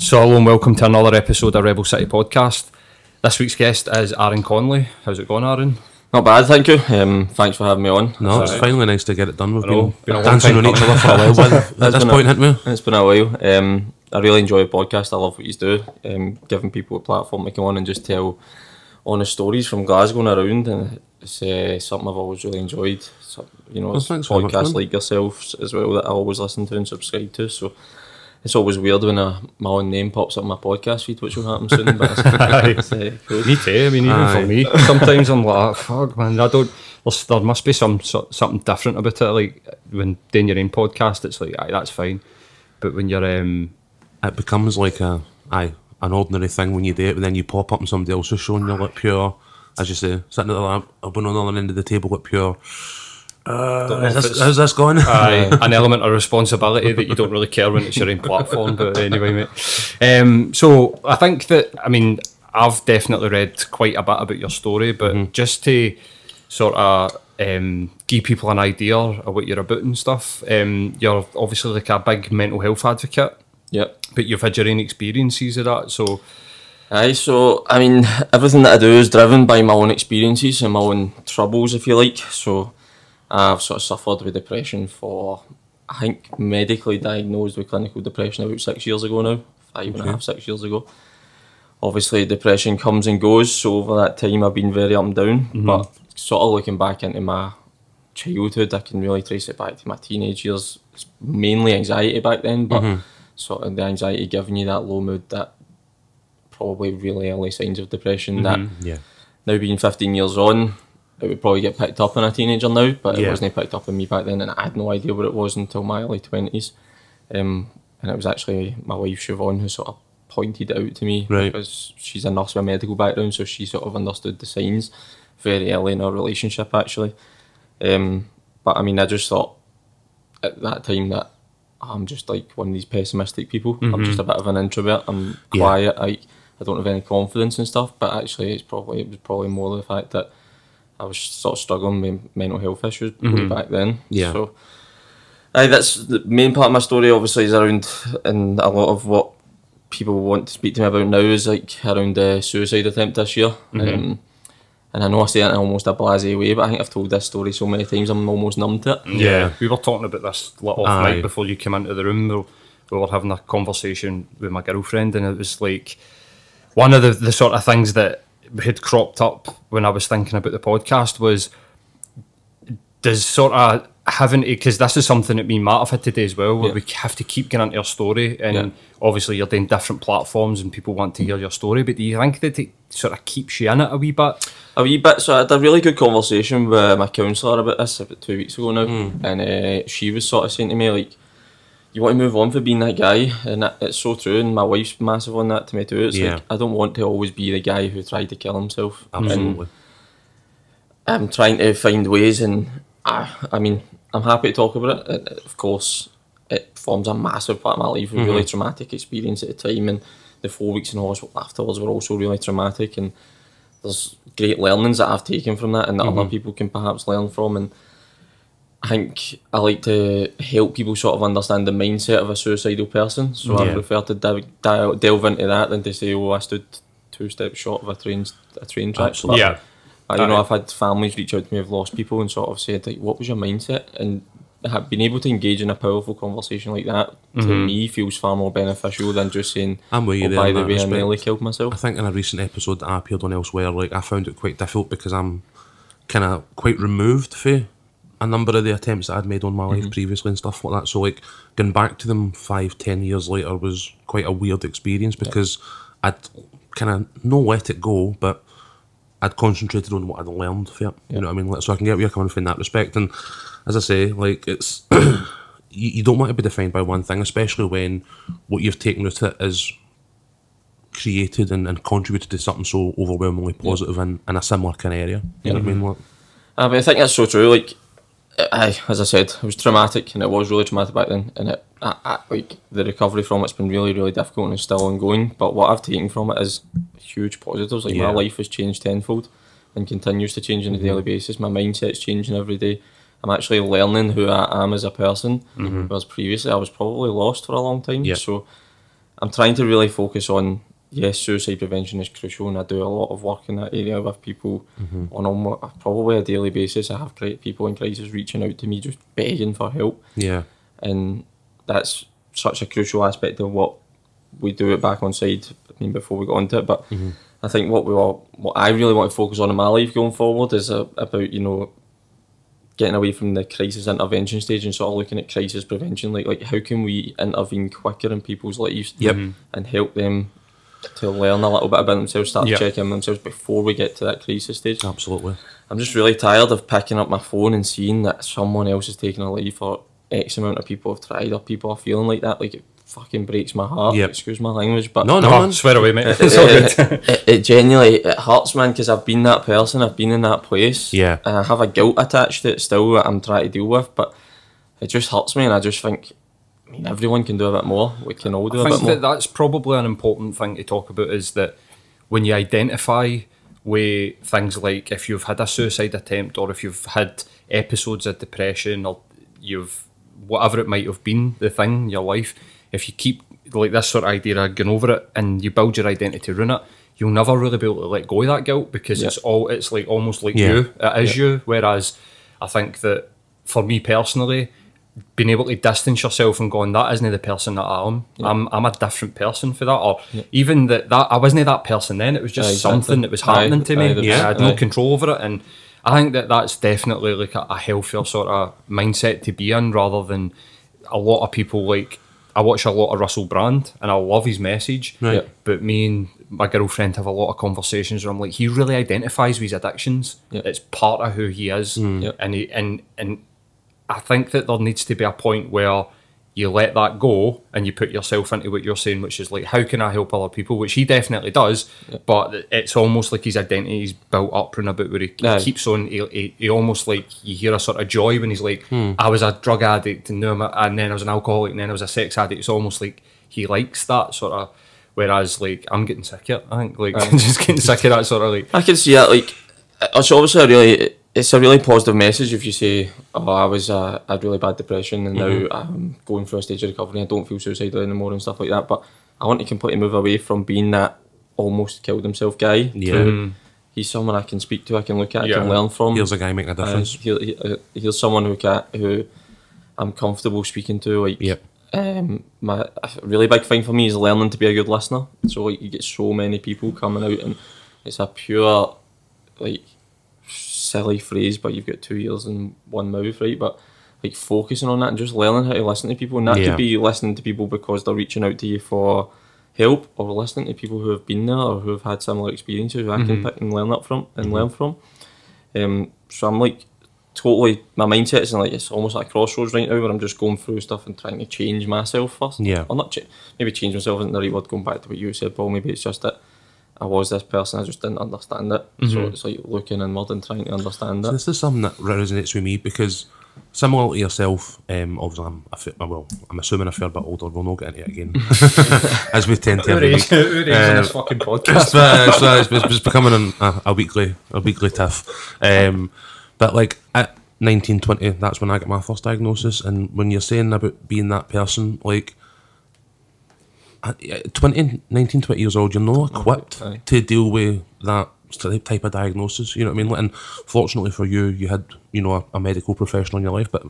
So hello and welcome to another episode of Rebel City Podcast. This week's guest is Aaron Connolly. How's it going, Aaron? Not bad, thank you. Thanks for having me on. No, it's finally nice to get it done. We've been a dancing on each other for a while at this point, haven't we? It's been a while. I really enjoy the podcast. I love what you do. Giving people a platform to come on and just tell honest stories from Glasgow and around, and it's something I've always really enjoyed. So, podcasts like yourselves as well that I always listen to and subscribe to. So it's always weird when my own name pops up on my podcast feed, which will happen soon. But it's cool. Me too. I mean, even for me, sometimes I'm like, fuck, man, there must be something different about it. Like when doing your own podcast, it's like, aye, that's fine. But when you're, it becomes like an ordinary thing when you do it, but then you pop up on somebody else's show and you're like pure, as you say, sitting at the lab, up on the other end of the table, like pure. How's this going? An element of responsibility that you don't really care when it's your own platform. But anyway, mate. So I think that, I mean, I've definitely read quite a bit about your story, but just to sort of give people an idea of what you're about and stuff, you're obviously like a big mental health advocate. Yep. But you've had your own experiences of that, so... So, I mean, everything that I do is driven by my own experiences and my own troubles, if you like. So I've sort of suffered with depression for, I think, medically diagnosed with clinical depression about 6 years ago now. 5.5, 6 years ago. Obviously, depression comes and goes, so over that time I've been very up and down. But sort of looking back into my childhood, I can really trace it back to my teenage years. It's mainly anxiety back then, but sort of the anxiety giving you that low mood, that probably really early signs of depression that now being 15 years on, it would probably get picked up in a teenager now, but it wasn't picked up in me back then, and I had no idea what it was until my early 20s. And it was actually my wife Siobhan who sort of pointed it out to me, because she's a nurse with a medical background, so she sort of understood the signs very early in our relationship actually. But I mean, I just thought at that time that I'm just like one of these pessimistic people. I'm just a bit of an introvert. I'm quiet. I don't have any confidence and stuff. But actually, it was probably more the fact that I was sort of struggling with mental health issues way back then. Yeah. So, that's the main part of my story. Obviously, is around, and a lot of what people want to speak to me about now is like around the suicide attempt this year. And I know I say it in almost a blasé way, but I think I've told this story so many times I'm almost numb to it. Yeah, we were talking about this off night before you came into the room. We were having a conversation with my girlfriend, and it was like one of the sort of things that had cropped up when I was thinking about the podcast was, does sort of having to, because this is something that me and Matt have had to do as well, where we have to keep getting into your story, and obviously you're doing different platforms and people want to hear your story, but do you think that it sort of keeps you in it a wee bit? A wee bit. So I had a really good conversation with my counsellor about this about 2 weeks ago now, and she was sort of saying to me, like, you want to move on for being that guy, and it's so true, and my wife's massive on that to me too. It's like, I don't want to always be the guy who tried to kill himself. Absolutely. And I'm trying to find ways, and I mean, I'm happy to talk about it. Of course, it forms a massive part of my life, a really traumatic experience at the time, and the 4 weeks in hospital afterwards were also really traumatic, and there's great learnings that I've taken from that and that other people can perhaps learn from, and I think I like to help people sort of understand the mindset of a suicidal person, so I prefer to delve into that than to say, oh, I stood 2 steps short of a train track. Yeah. I've had families reach out to me who've lost people and sort of said, like, what was your mindset? And being able to engage in a powerful conversation like that, to me, feels far more beneficial than just saying, I'm with you there, by the way, I nearly killed myself. I think in a recent episode that I appeared on elsewhere, like, I found it quite difficult because I'm kind of quite removed for a number of the attempts that I'd made on my life previously and stuff like that. So, like, going back to them 5-10 years later was quite a weird experience because I'd kind of not let it go, but I'd concentrated on what I'd learned for it. You know what I mean? So I can get where you're coming from in that respect. And as I say, like, it's you don't want to be defined by one thing, especially when what you've taken with it is created and contributed to something so overwhelmingly positive in a similar kind of area. You know what I mean? Like, but I think that's so true. Like, as I said, it was traumatic, and it was really traumatic back then, and like, the recovery from it's been really, really difficult and it's still ongoing, but what I've taken from it is huge positives. Like, my life has changed tenfold and continues to change on a daily basis. My mindset's changing every day. I'm actually learning who I am as a person, whereas previously I was probably lost for a long time. So I'm trying to really focus on, yes, suicide prevention is crucial, and I do a lot of work in that area with people on almost, probably a daily basis. I have people in crisis reaching out to me just begging for help. Yeah. And that's such a crucial aspect of what we do at Back On Side. I mean, before we got onto it, but I think what I really want to focus on in my life going forward is about, you know, getting away from the crisis intervention stage and sort of looking at crisis prevention, like how can we intervene quicker in people's lives and help them to learn a little bit about themselves, start checking themselves before we get to that crisis stage. Absolutely. I'm just really tired of picking up my phone and seeing that someone else is taking a life, or X amount of people have tried, or people are feeling like that. Like, it fucking breaks my heart. Excuse my language, but no, swear away, mate. It's all good. It genuinely, it hurts, man, because I've been that person, I've been in that place, and I have a guilt attached to it still that I'm trying to deal with, but it just hurts me, and I just think, I mean, everyone can do a bit more. We can all do a bit more. I think that's probably an important thing to talk about, is that when you identify with things like if you've had a suicide attempt, or if you've had episodes of depression, or you've, whatever it might have been, the thing in your life, if you keep like this sort of idea of going over it and you build your identity around it, you'll never really be able to let go of that guilt, because it's like almost like you, it is you. Whereas I think that for me personally, being able to distance yourself and going, that isn't the person that I am. I'm a different person for that, or even that I wasn't that person then. It was just something that was happening to me. I had no control over it, and I think that that's definitely like a healthier sort of mindset to be in, rather than a lot of people. Like, I watch a lot of Russell Brand and I love his message, but me and my girlfriend have a lot of conversations where I'm like, he really identifies with his addictions. It's part of who he is, and I think that there needs to be a point where you let that go and you put yourself into what you're saying, which is like, how can I help other people? Which he definitely does, but it's almost like his identity is built up and about where he keeps on. He almost, like, you hear a sort of joy when he's like, I was a drug addict and then I was an alcoholic and then I was a sex addict. It's almost like he likes that sort of. Whereas, like, I'm getting sick of it. I think, like, just getting sick of that sort of, like. I can see that. Like, it's obviously it's a really positive message if you say, oh, I had really bad depression and now I'm going through a stage of recovery, I don't feel suicidal anymore and stuff like that. But I want to completely move away from being that almost killed himself guy to he's someone I can speak to, I can look at, I can learn from. Here's a guy making a difference. Here's someone who I'm comfortable speaking to. Like, a really big thing for me is learning to be a good listener. So, like, you get so many people coming out and it's a pure, like, silly phrase, but you've got 2 ears and one mouth, right? But, like, focusing on that and just learning how to listen to people, and that could be listening to people because they're reaching out to you for help, or listening to people who have been there or who have had similar experiences who I can pick and learn from. So I'm like, totally, my mindset is like, it's almost like a crossroads right now where I'm just going through stuff and trying to change myself first. Or not maybe change myself isn't the right word, going back to what you said, Paul. Maybe it's just that I was this person, I just didn't understand it. So it's like looking inward and trying to understand it. This is something that resonates with me because, similar to yourself, obviously I'm assuming a fair bit older. We'll not get into it again, as we tend to every week. Who is this fucking podcast? It's becoming a weekly tiff. But like at 19, 20, that's when I got my first diagnosis. And when you're saying about being that person, like, 19, 20 years old, you're not equipped to deal with that type of diagnosis, you know what I mean? And fortunately for you, you had, you know, a medical professional in your life, but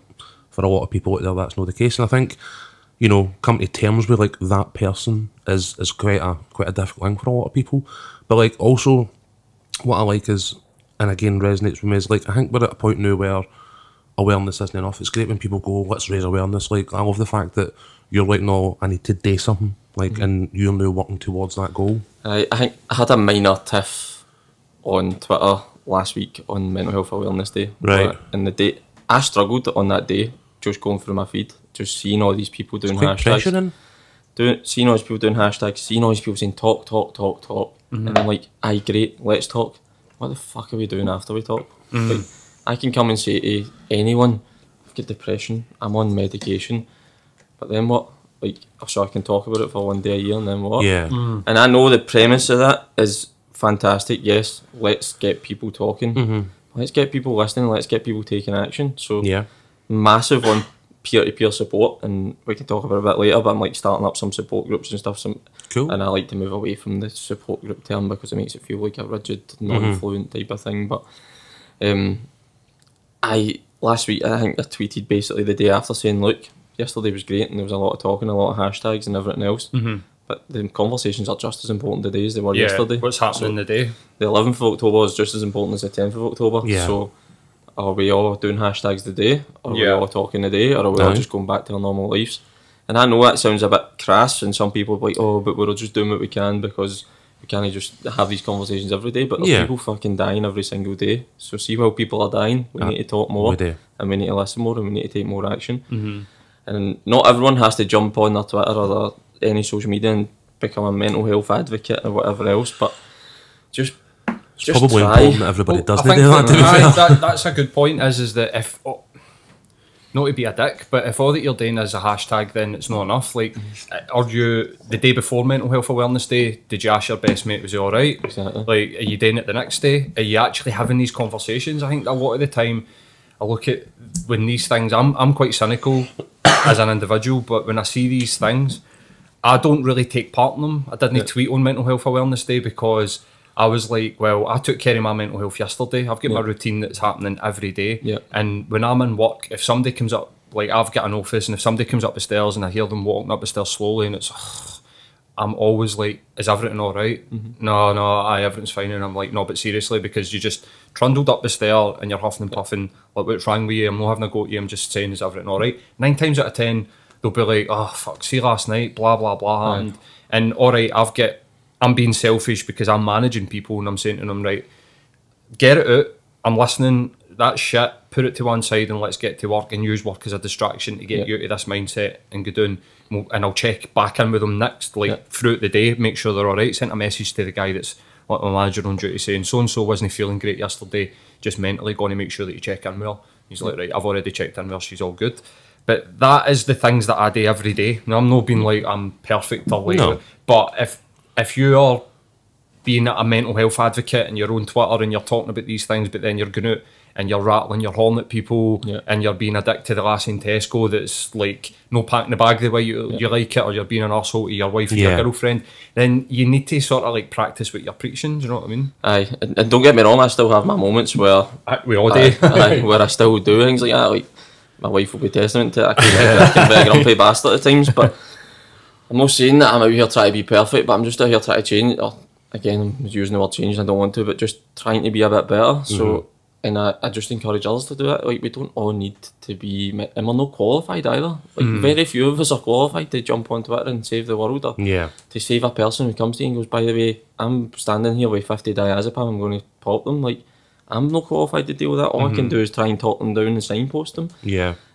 for a lot of people out there, that's not the case. And I think, you know, coming to terms with, like, that person is quite a difficult thing for a lot of people. But, like, also, what I like is, and again resonates with me, is, like, I think we're at a point now where awareness isn't enough. It's great when people go, let's raise awareness. Like, I love the fact that you're like, no, I need to do something. Like, and you're now working towards that goal. I think I had a minor tiff on Twitter last week on Mental Health Awareness Day. Right. And the day, I struggled on that day, just going through my feed, just seeing all these people doing hashtags. Seeing all these people doing hashtags, seeing all these people saying talk. And I'm like, aye, great, let's talk. What the fuck are we doing after we talk? Like, I can come and say to anyone, I've got depression, I'm on medication, but then what? Like, so I can talk about it for one day a year, and then what? And I know the premise of that is fantastic. Yes, let's get people talking. Let's get people listening. Let's get people taking action. So, massive on peer-to-peer support, and we can talk about it a bit later, but I'm like starting up some support groups and stuff, Cool. and I like to move away from the support group term because it makes it feel like a rigid, non-fluent type of thing. But last week I think I tweeted basically the day after saying, look, yesterday was great and there was a lot of talking, a lot of hashtags and everything else, but the conversations are just as important today as they were yesterday. What's happening today? The 11th of October is just as important as the 10th of October. Yeah. So are we all doing hashtags today? Are we all talking today? Or are we all just going back to our normal lives? And I know that sounds a bit crass, and some people are like, oh, but we're all just doing what we can because we can't just have these conversations every day. But there's people fucking dying every single day. So see, while people are dying, we need to talk more, and we need to listen more, and we need to take more action. And not everyone has to jump on their Twitter or any social media and become a mental health advocate or whatever else, but just probably try. important that everybody doesn't do that. That's a good point. Is that if not to be a dick, but if all that you're doing is a hashtag, then it's not enough. Like, are you the day before Mental Health Awareness Day? Did you ask your best mate was he all right? Exactly. Like, are you doing it the next day? Are you actually having these conversations? I think a lot of the time, I look at when these things. I'm quite cynical as an individual, but when I see these things, I don't really take part in them. I didn't tweet on Mental Health Awareness Day because I was like, well, I took care of my mental health yesterday. I've got my routine that's happening every day. And when I'm in work, if somebody comes up, like I've got an office, and if somebody comes up the stairs and I hear them walking up the stairs slowly, and it's, I'm always like, is everything all right? No, everything's fine. And I'm like, no, but seriously, because you just trundled up the stair and you're huffing and puffing, like, what's wrong with you? I'm not having a go at you, I'm just saying, is everything all right? 9 times out of 10, they'll be like, oh, fuck, see last night, blah, blah, blah. And all right, I'm being selfish because I'm managing people, and I'm saying to them, right, get it out, I'm listening, that shit, put it to one side and let's get to work, and use work as a distraction to get you out of this mindset and go down. And I'll check back in with them next, throughout the day, make sure they're all right. Sent a message to the guy that's like my manager on duty saying, so-and-so wasn't feeling great yesterday, just mentally going to make sure that you check in well. He's like, right, I've already checked in well, she's all good. But that is the things that I do every day. Now, I'm not being like I'm perfect or like, but if you are being a mental health advocate and you're on Twitter and you're talking about these things, but then you're going out and you're rattling your horn at people and you're being a dick to the lassie in Tesco that's like no packing the bag the way you like it, or you're being an arsehole to your wife or your girlfriend, then you need to sort of like practice what you're preaching. Do you know what I mean? Aye, and don't get me wrong, I still have my moments where we all do, where I still do things like that. Like my wife will be testament to it. I can be a grumpy bastard at times, but I'm not saying that I'm out here trying to be perfect, but I'm just out here trying to change. Or again, I'm using the word change and I don't want to, but just trying to be a bit better. So, and I just encourage others to do it. Like, we don't all need to be, and we're not qualified either. Like, very few of us are qualified to jump on Twitter and save the world, or to save a person who comes to you and goes, by the way, I'm standing here with 50 diazepam, I'm going to pop them. Like, I'm not qualified to deal with that. All I can do is try and talk them down and signpost them.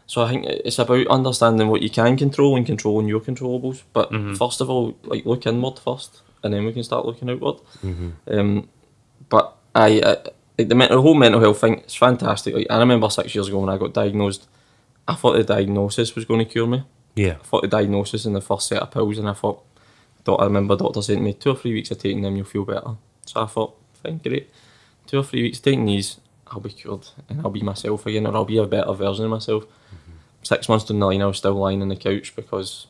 So I think it's about understanding what you can control and controlling your controllables. But first of all, like, look inward first, and then we can start looking outward. But the whole mental health thing, it's fantastic. Like, I remember 6 years ago when I got diagnosed, I thought the diagnosis was going to cure me. I thought the diagnosis and the first set of pills, and I remember doctor saying to me, 2 or 3 weeks of taking them, you'll feel better. So I thought, fine, great. 2 or 3 weeks taking these, I'll be cured and I'll be myself again, or I'll be a better version of myself. 6 months down the line, I was still lying on the couch because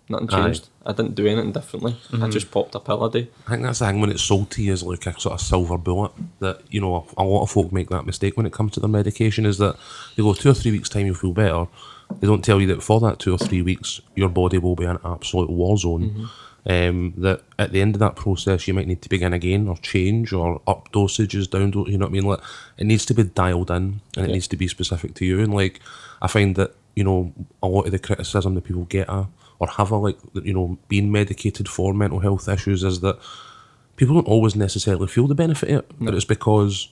nothing changed. I didn't do anything differently. I just popped a pill a day. I think that's the thing when it's sold to you as like a sort of silver bullet, that, you know, a lot of folk make that mistake when it comes to their medication, is that they go 2 or 3 weeks time you'll feel better. They don't tell you that for that 2 or 3 weeks your body will be an absolute war zone. That at the end of that process you might need to begin again, or change, or up dosages, down, you know what I mean? Like, it needs to be dialed in, and it needs to be specific to you. And like, I find that, you know, a lot of the criticism that people get or have like, you know, being medicated for mental health issues is that people don't always necessarily feel the benefit of it, but it's because,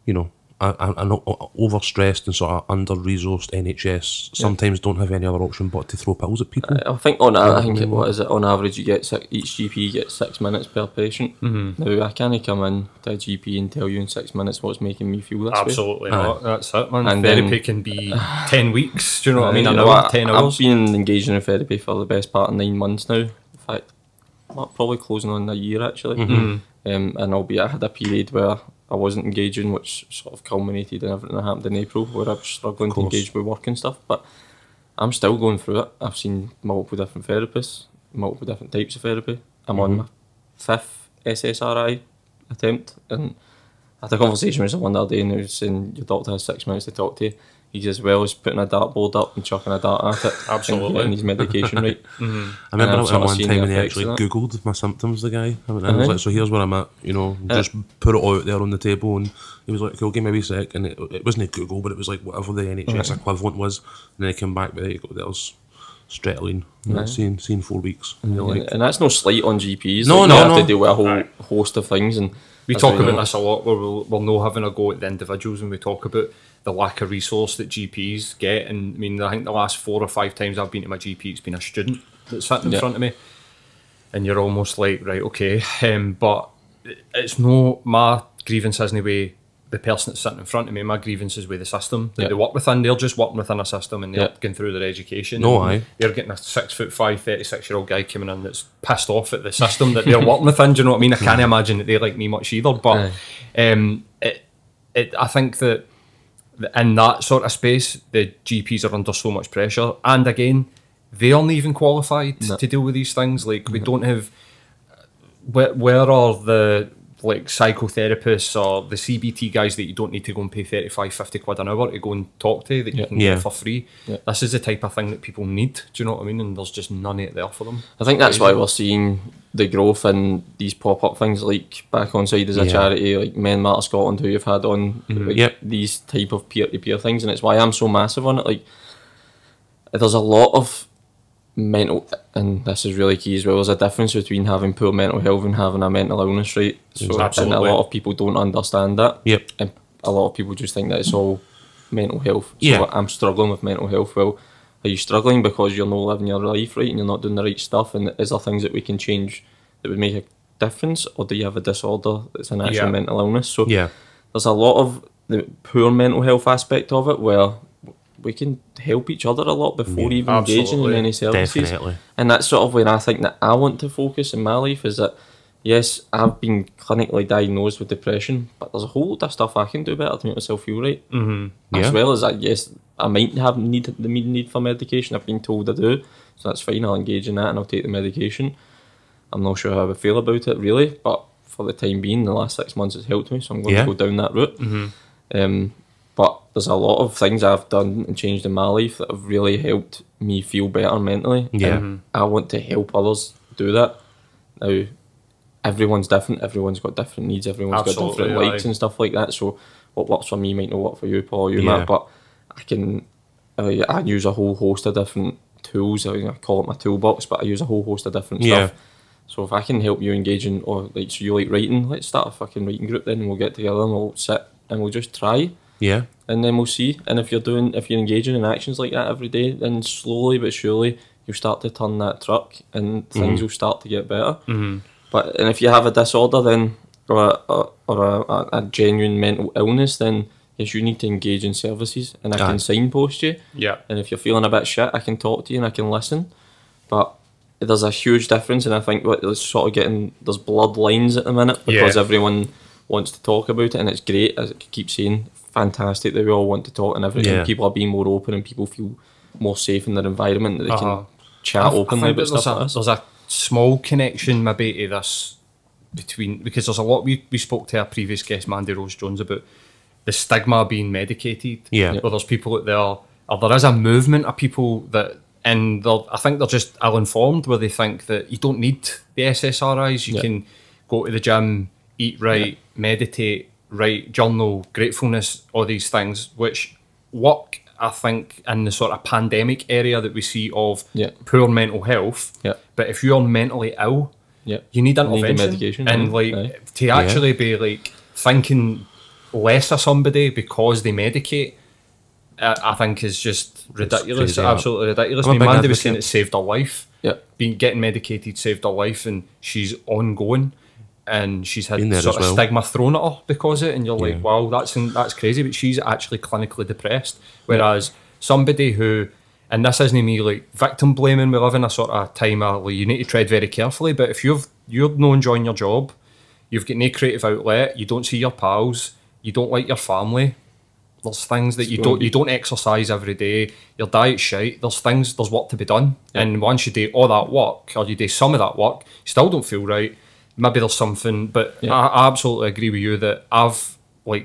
you know, an overstressed and sort of under-resourced NHS sometimes don't have any other option but to throw pills at people. I think on average you get each GP gets 6 minutes per patient. Now, I can't come in to a GP and tell you in 6 minutes what's making me feel this way. Absolutely not. That's it, man. And therapy can be 10 weeks. Do you know what I mean? 10 hours. I've been engaging in therapy for the best part of 9 months now. In fact, probably closing on a year actually. And albeit I had a period where I wasn't engaging, which sort of culminated in everything that happened in April, where I was struggling to engage with work and stuff. But I'm still going through it. I've seen multiple different therapists, multiple different types of therapy. I'm on my 5th SSRI attempt, and I had a conversation with someone the other day and he was saying your doctor has 6 minutes to talk to you. He's as well as putting a dartboard up and chucking a dart at it. Absolutely. And getting his medication right. I remember I went at one time when he actually Googled my symptoms, the guy. I was like, so here's where I'm at, you know, just put it all out there on the table. And he was like, cool, give me a wee sec. And it wasn't Google, but it was like whatever the NHS equivalent was. And then he came back, but there you go, there's Stretaline. Seen 4 weeks. And that's no slight on GPs. No, like, no, you have to deal with a whole host of things. And we talk about this a lot, where we'll know having a go at the individuals, and we talk about the lack of resource that GPs get. And I mean, I think the last 4 or 5 times I've been to my GP, it's been a student that's sitting in front of me, and you're almost like, right, okay, but it's no, my grievance isn't with the person that's sitting in front of me. My grievance is with the system that they work within. They're just working within a system, and they're going through their education. They're getting a 6'5", 36-year-old guy coming in that's pissed off at the system that they're working within. Do you know what I mean? I can't imagine that they like me much either. But I think that in that sort of space, the GPs are under so much pressure, and again, they aren't even qualified to deal with these things. Like, we don't have. Where are the like psychotherapists or the CBT guys that you don't need to go and pay 35, 50 quid an hour to go and talk to, that you can get for free? This is the type of thing that people need. Do you know what I mean? And there's just none of it there for them. I think that's why we're seeing the growth in these pop-up things like Back On Side as a charity, like Men Matter Scotland, who you've had on, these type of peer-to-peer things, and it's why I'm so massive on it. Like, there's a lot of mental, and this is really key as well, there's a difference between having poor mental health and having a mental illness, right? So and a lot of people don't understand that. And a lot of people just think that it's all mental health. So I'm struggling with mental health. Well, are you struggling because you're not living your life right and you're not doing the right stuff? And is there things that we can change that would make a difference? Or do you have a disorder that's an actual mental illness? So there's a lot of the poor mental health aspect of it where we can help each other a lot before even engaging in any services. And that's sort of where I think that I want to focus in my life, is that yes, I've been clinically diagnosed with depression, but there's a whole lot of stuff I can do better to make myself feel right. As well as that, yes, I might have the need for medication. I've been told I do, so that's fine. I'll engage in that and I'll take the medication. I'm not sure how I would feel about it really, but for the time being, the last 6 months has helped me, so I'm going to go down that route. But there's a lot of things I've done and changed in my life that have really helped me feel better mentally. I want to help others do that. Now, everyone's different. Everyone's got different needs. Everyone's got different likes and stuff like that. So what works for me might not work for you, Paul, or you, Matt. But I use a whole host of different tools. I call it my toolbox, but I use a whole host of different stuff. So if I can help you engage in, or like, so you like writing, let's start a fucking writing group then, and we'll get together and we'll sit and we'll just try. And then we'll see. And if you're engaging in actions like that every day, then slowly but surely you'll start to turn that truck, and things will start to get better. And if you have a disorder, then or a genuine mental illness, then yes, you need to engage in services, and I can signpost you. And if you're feeling a bit shit, I can talk to you and I can listen. But there's a huge difference, and I think there's sort of there's blurred lines at the minute, because everyone wants to talk about it, and it's great, as I keep saying, fantastic that we all want to talk, and everything. People are being more open, and people feel more safe in their environment, that they can chat openly about stuff like this. There's a small connection maybe to this because there's a lot, we spoke to our previous guest Mandy Rose Jones about the stigma of being medicated. Where there's people out there, or there is a movement of people that, and I think they're just ill-informed, where they think that you don't need the SSRIs, you can go to the gym, eat right, meditate, write, journal, gratefulness, all these things, which work, I think, in the sort of pandemic area that we see of poor mental health. But if you're mentally ill, you need intervention. Need medication, and to actually be like thinking less of somebody because they medicate, I think is just ridiculous. Crazy, absolutely ridiculous. I mean, Mandy was saying it saved her life. Getting medicated saved her life, and she's ongoing. And she's had sort of stigma thrown at her because of it, and you're like, wow, that's crazy. But she's actually clinically depressed, whereas somebody who, and this isn't me like victim blaming, we live in a sort of time where you need to tread very carefully. But if you're not enjoying your job, you've got no creative outlet, you don't see your pals, you don't like your family, There's things that you don't exercise every day. Your diet's shite. There's work to be done. Yeah. And once you do all that work, or you do some of that work, you still don't feel right. Maybe there's something, but I absolutely agree with you that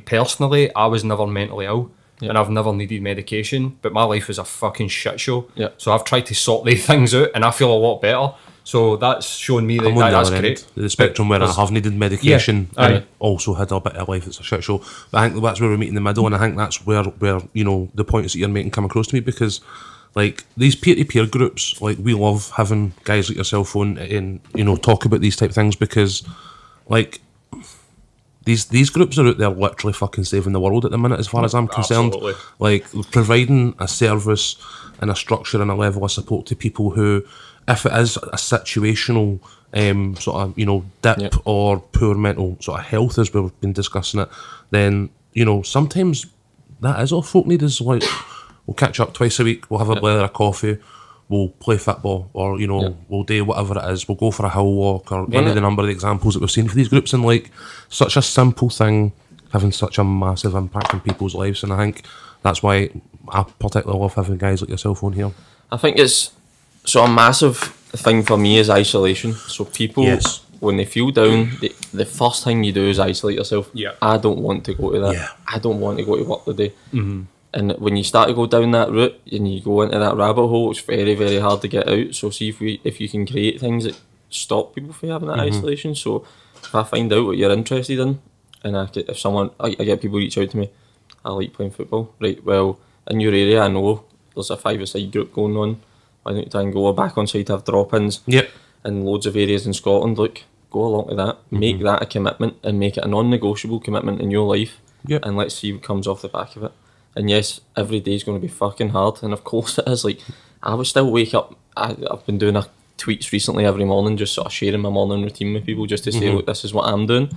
personally, I was never mentally ill. Yeah. And I've never needed medication, but my life was a fucking shit show. Yeah. So I've tried to sort these things out, and I feel a lot better. So that's shown me that that's great. The spectrum where I have needed medication and also had a bit of life that's a shit show. But I think that's where we meet in the middle, and I think that's where the points that you're making come across to me, because like these peer-to-peer groups, like we love having guys like yourself on and talk about these type of things, because like these groups are out there literally fucking saving the world at the minute, as far as I'm concerned. Absolutely. Like providing a service and a structure and a level of support to people who, if it is a situational dip or poor mental sort of health, as we've been discussing it, then sometimes that is all folk need, is like we'll catch up twice a week, we'll have a blather of coffee, we'll play football, or we'll do whatever it is, we'll go for a hill walk, or any of the number of the examples that we've seen for these groups, and like such a simple thing having such a massive impact on people's lives. And I think that's why I particularly love having guys like yourself on here. I think it's a massive thing for me is isolation. So people, when they feel down, the first thing you do is isolate yourself. Yeah. I don't want to go to that. Yeah. I don't want to go to work today. Mm-hmm. And when you start to go down that route and you go into that rabbit hole, it's very, very hard to get out. So see if you can create things that stop people from having that isolation. So if I find out what you're interested in, and I get people reach out to me, I like playing football. Right, well, in your area I know there's a 5-a-side group going on. Why don't you try and go back on site to have drop-ins? Yep. In loads of areas in Scotland. Look, go along to that. Make that a commitment and make it a non-negotiable commitment in your life. Yep. And let's see what comes off the back of it. And yes, every day is going to be fucking hard. And of course it is. Like, I would still wake up. I've been doing tweets recently every morning, just sort of sharing my morning routine with people, just to say, look, this is what I'm doing.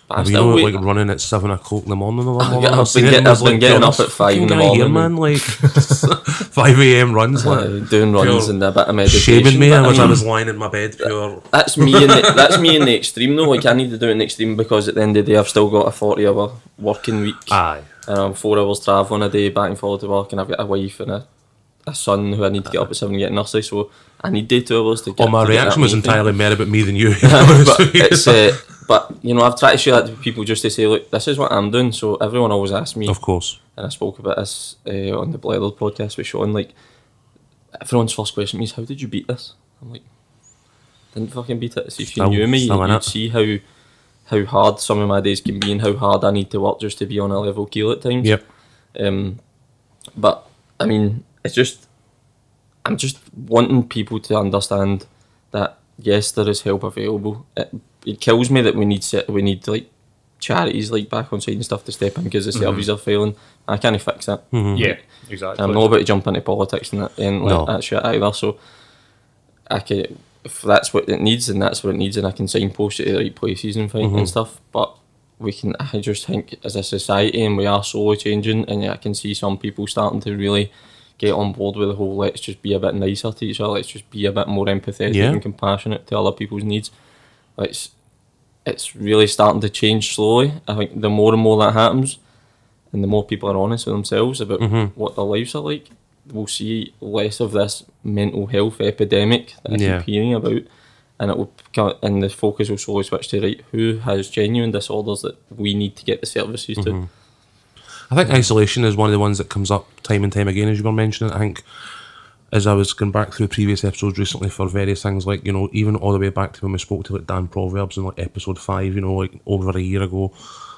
But like running at 7 o'clock in the morning. I've been getting up at 5 in the morning. Here, man, like 5 a.m. runs, doing runs and a bit of meditation. Shaming me, I was lying in my bed. Pure. That's me in the extreme though. Like I need to do it in the extreme because at the end of the day, I've still got a 40-hour working week. Aye. And I'm 4 hours travelling a day back and forward to work, and I've got a wife and a son who I need to get up at 7 and get in nursery. So I need 2 hours to get. My reaction was entirely more about me than you. But I've tried to share that to people just to say, look, this is what I'm doing. So everyone always asks me. Of course. And I spoke about this on the Blairlord podcast with Sean. Like, everyone's first question to me is, how did you beat this? I'm like, didn't fucking beat it. See, if you knew me, you'd see how hard some of my days can be and how hard I need to work just to be on a level keel at times. Yep. But I mean, I'm just wanting people to understand that yes, there is help available. It kills me that we need like charities like back on side and stuff to step in because the services are failing. I can't fix that. Mm-hmm. Yeah, exactly. I'm not about to jump into politics and that shit either. So if that's what it needs, then that's what it needs, and I can signpost it to the right places and stuff. But I just think as a society, and we are slowly changing, and I can see some people starting to really get on board with the whole let's just be a bit nicer to each other, let's just be a bit more empathetic and compassionate to other people's needs. It's really starting to change slowly. I think the more and more that happens, and the more people are honest with themselves about what their lives are like, we'll see less of this mental health epidemic that I keep hearing about, and the focus will slowly switch to who has genuine disorders that we need to get the services to. I think isolation is one of the ones that comes up time and time again, as you were mentioning. I think as I was going back through previous episodes recently for various things, like, even all the way back to when we spoke to like Dan Proverbs in like episode 5, like over a year ago,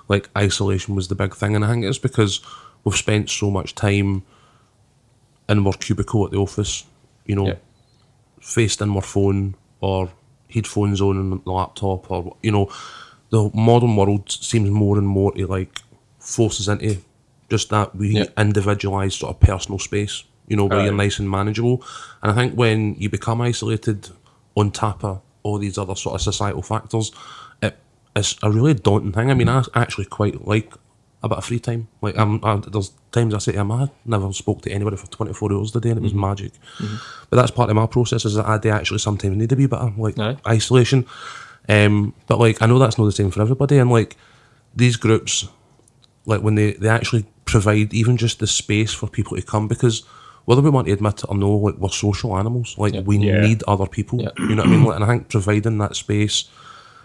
like isolation was the big thing. And I think it's because we've spent so much time in our cubicle at the office, faced in our phone or headphones on the laptop, or, the modern world seems more and more to like force us into just that individualised sort of personal space, where you're nice and manageable. And I think when you become isolated on top of all these other sort of societal factors, it's a really daunting thing. I mean, I actually quite like a bit of free time. Like, there's times I say to him, I never spoke to anybody for 24 hours a day, and it was magic. But that's part of my process, is that I do actually sometimes need a wee bit of like isolation. But like, I know that's not the same for everybody, and like these groups, like when they actually provide even just the space for people to come, because whether we want to admit it or no, like, we're social animals. Like, we need other people. You know what I mean? Like, and I think providing that space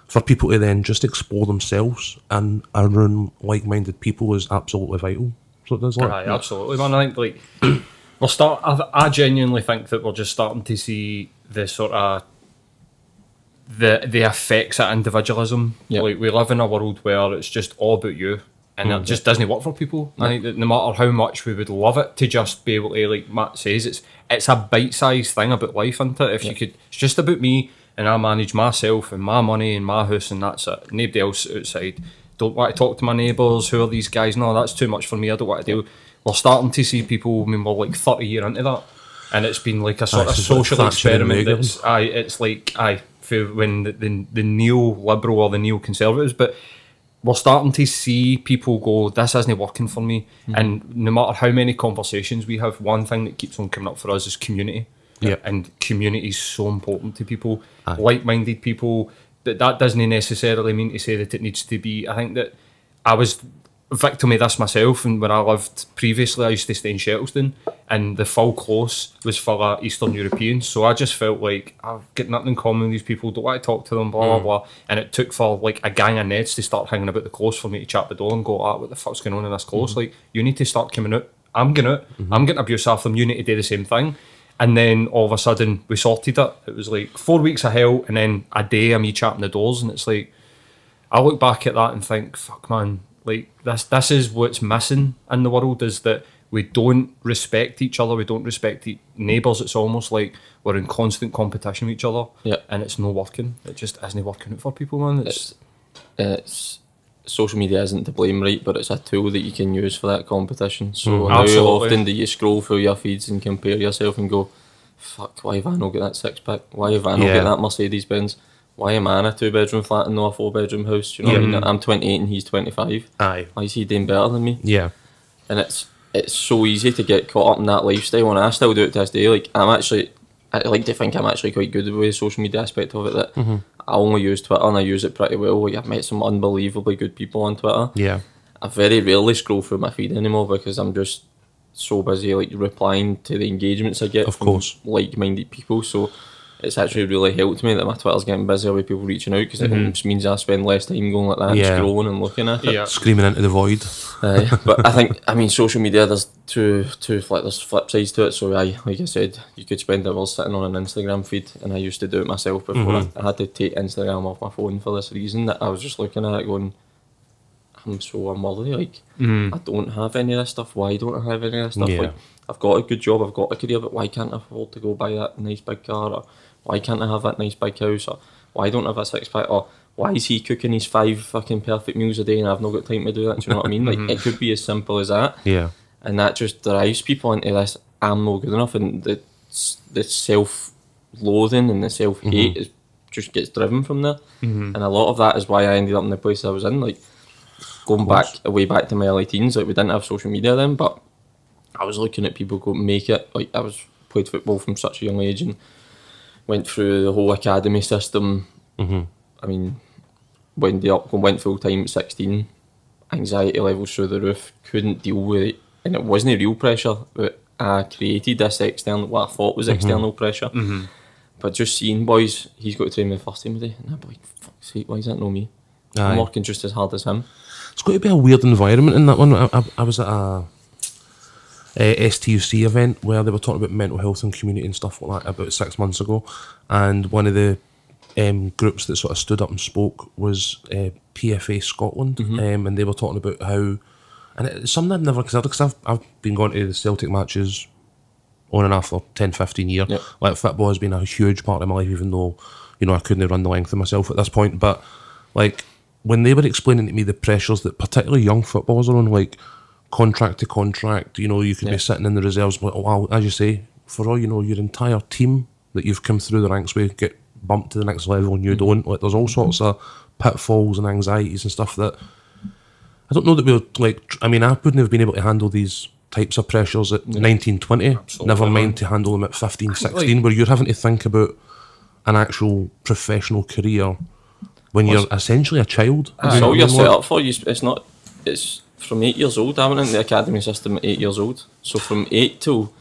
for people to then just explore themselves and around like-minded people is absolutely vital. So it does, like, Aye, absolutely, man. I think, like, I genuinely think that we're just starting to see the sort of the effects of individualism. Like, we live in a world where it's just all about you, and it just doesn't work for people. I think that no matter how much we would love it to just be able to, like Matt says, it's a bite-sized thing about life, isn't it? If you could, it's just about me, and I manage myself and my money and my house, and that's it. Nobody else outside. Don't want to talk to my neighbours. Who are these guys? No, that's too much for me. I don't want to deal. We're starting to see people. I mean, we're like 30 years into that, and it's been like a sort of social experiment. It's like when the neo-liberal or the neo-conservatives, but we're starting to see people go, this isn't working for me. And no matter how many conversations we have, one thing that keeps on coming up for us is community. And community is so important to people, like-minded people. That doesn't necessarily mean to say that it needs to be. I think that I was victim of this myself, and when I lived previously, I used to stay in Shettleston, and the full close was full of Eastern Europeans, so I just felt like I've got nothing in common with these people, don't want to talk to them, blah blah blah. And it took for like a gang of Neds to start hanging about the close for me to chat the door and go, what the fuck's going on in this close? Like, you need to start coming out. I'm going out. I'm getting abuse off them. You need to do the same thing. And then all of a sudden we sorted it. It was like 4 weeks of hell, and then a day of me chatting the doors, and it's like, I look back at that and think, fuck man, like this is what's missing in the world, is that we don't respect each other, we don't respect neighbours. It's almost like we're in constant competition with each other, and it's not working. It just isn't working out for people, man. It's social media isn't to blame, right, but it's a tool that you can use for that competition. So how often do you scroll through your feeds and compare yourself and go, fuck, why have I not got that six-pack? Why have I not got that Mercedes-Benz? Why am I in a 2-bedroom flat and not a 4-bedroom house? Do you know what I mean? I'm 28 and he's 25. Why is he doing better than me? And it's so easy to get caught up in that lifestyle, and I still do it to this day. Like, I like to think I'm actually quite good with the social media aspect of it, that I only use Twitter and I use it pretty well. Like, I've met some unbelievably good people on Twitter. I very rarely scroll through my feed anymore because I'm just so busy like replying to the engagements I get from like-minded people. So it's actually really helped me that my Twitter's getting busier with people reaching out, because it just means I spend less time going like that and scrolling and looking at it. Screaming into the void. But I think, I mean, social media, there's there's flip sides to it. So like I said, you could spend hours sitting on an Instagram feed, and I used to do it myself before. I had to take Instagram off my phone for this reason, that I was just looking at it going, I'm so unworthy, like, I don't have any of this stuff. Why don't I have any of this stuff? Like, I've got a good job, I've got a career, but why can't I afford to go buy that nice big car? Or why can't I have that nice big house? Or why don't I have a six-pack? Or why is he cooking his 5 fucking perfect meals a day and I've not got time to do that? Do you know what I mean? Like, it could be as simple as that. And that just drives people into this, I'm not good enough, and the self-loathing and the self-hate is just gets driven from there. And a lot of that is why I ended up in the place I was in. Like, going way back to my early teens, like, we didn't have social media then, but I was looking at people go make it. Like, I played football from such a young age and went through the whole academy system. I mean, went full time at 16. Anxiety levels through the roof. Couldn't deal with it, and it wasn't real pressure. But I created this external, what I thought was external pressure. But just seeing boys, he's got to train with the first team today, and I'd be like, fuck's sake, why is that not me? I'm working just as hard as him. It's got to be a weird environment in that one. I was at a STUC event where they were talking about mental health and community and stuff like that about 6 months ago, and one of the groups that sort of stood up and spoke was PFA Scotland, and they were talking about how, and it's something I've never considered, because I've been going to the Celtic matches on and off for 10-15 years. Like, football has been a huge part of my life, even though, you know, I couldn't run the length of myself at this point. But like, when they were explaining to me the pressures that particularly young footballers are on, like contract to contract, you know, you could be sitting in the reserves, but well, as you say, for all you know, your entire team that you've come through the ranks with get bumped to the next level and you don't. Like, there's all sorts of pitfalls and anxieties and stuff that I don't know that we're like. I mean, I wouldn't have been able to handle these types of pressures at 19, 20. Never mind to handle them at 15, 16, where you're having to think about an actual professional career when you're essentially a child. It's all you're set up for. It's from 8 years old. I went into the academy system at 8 years old. So from 8 till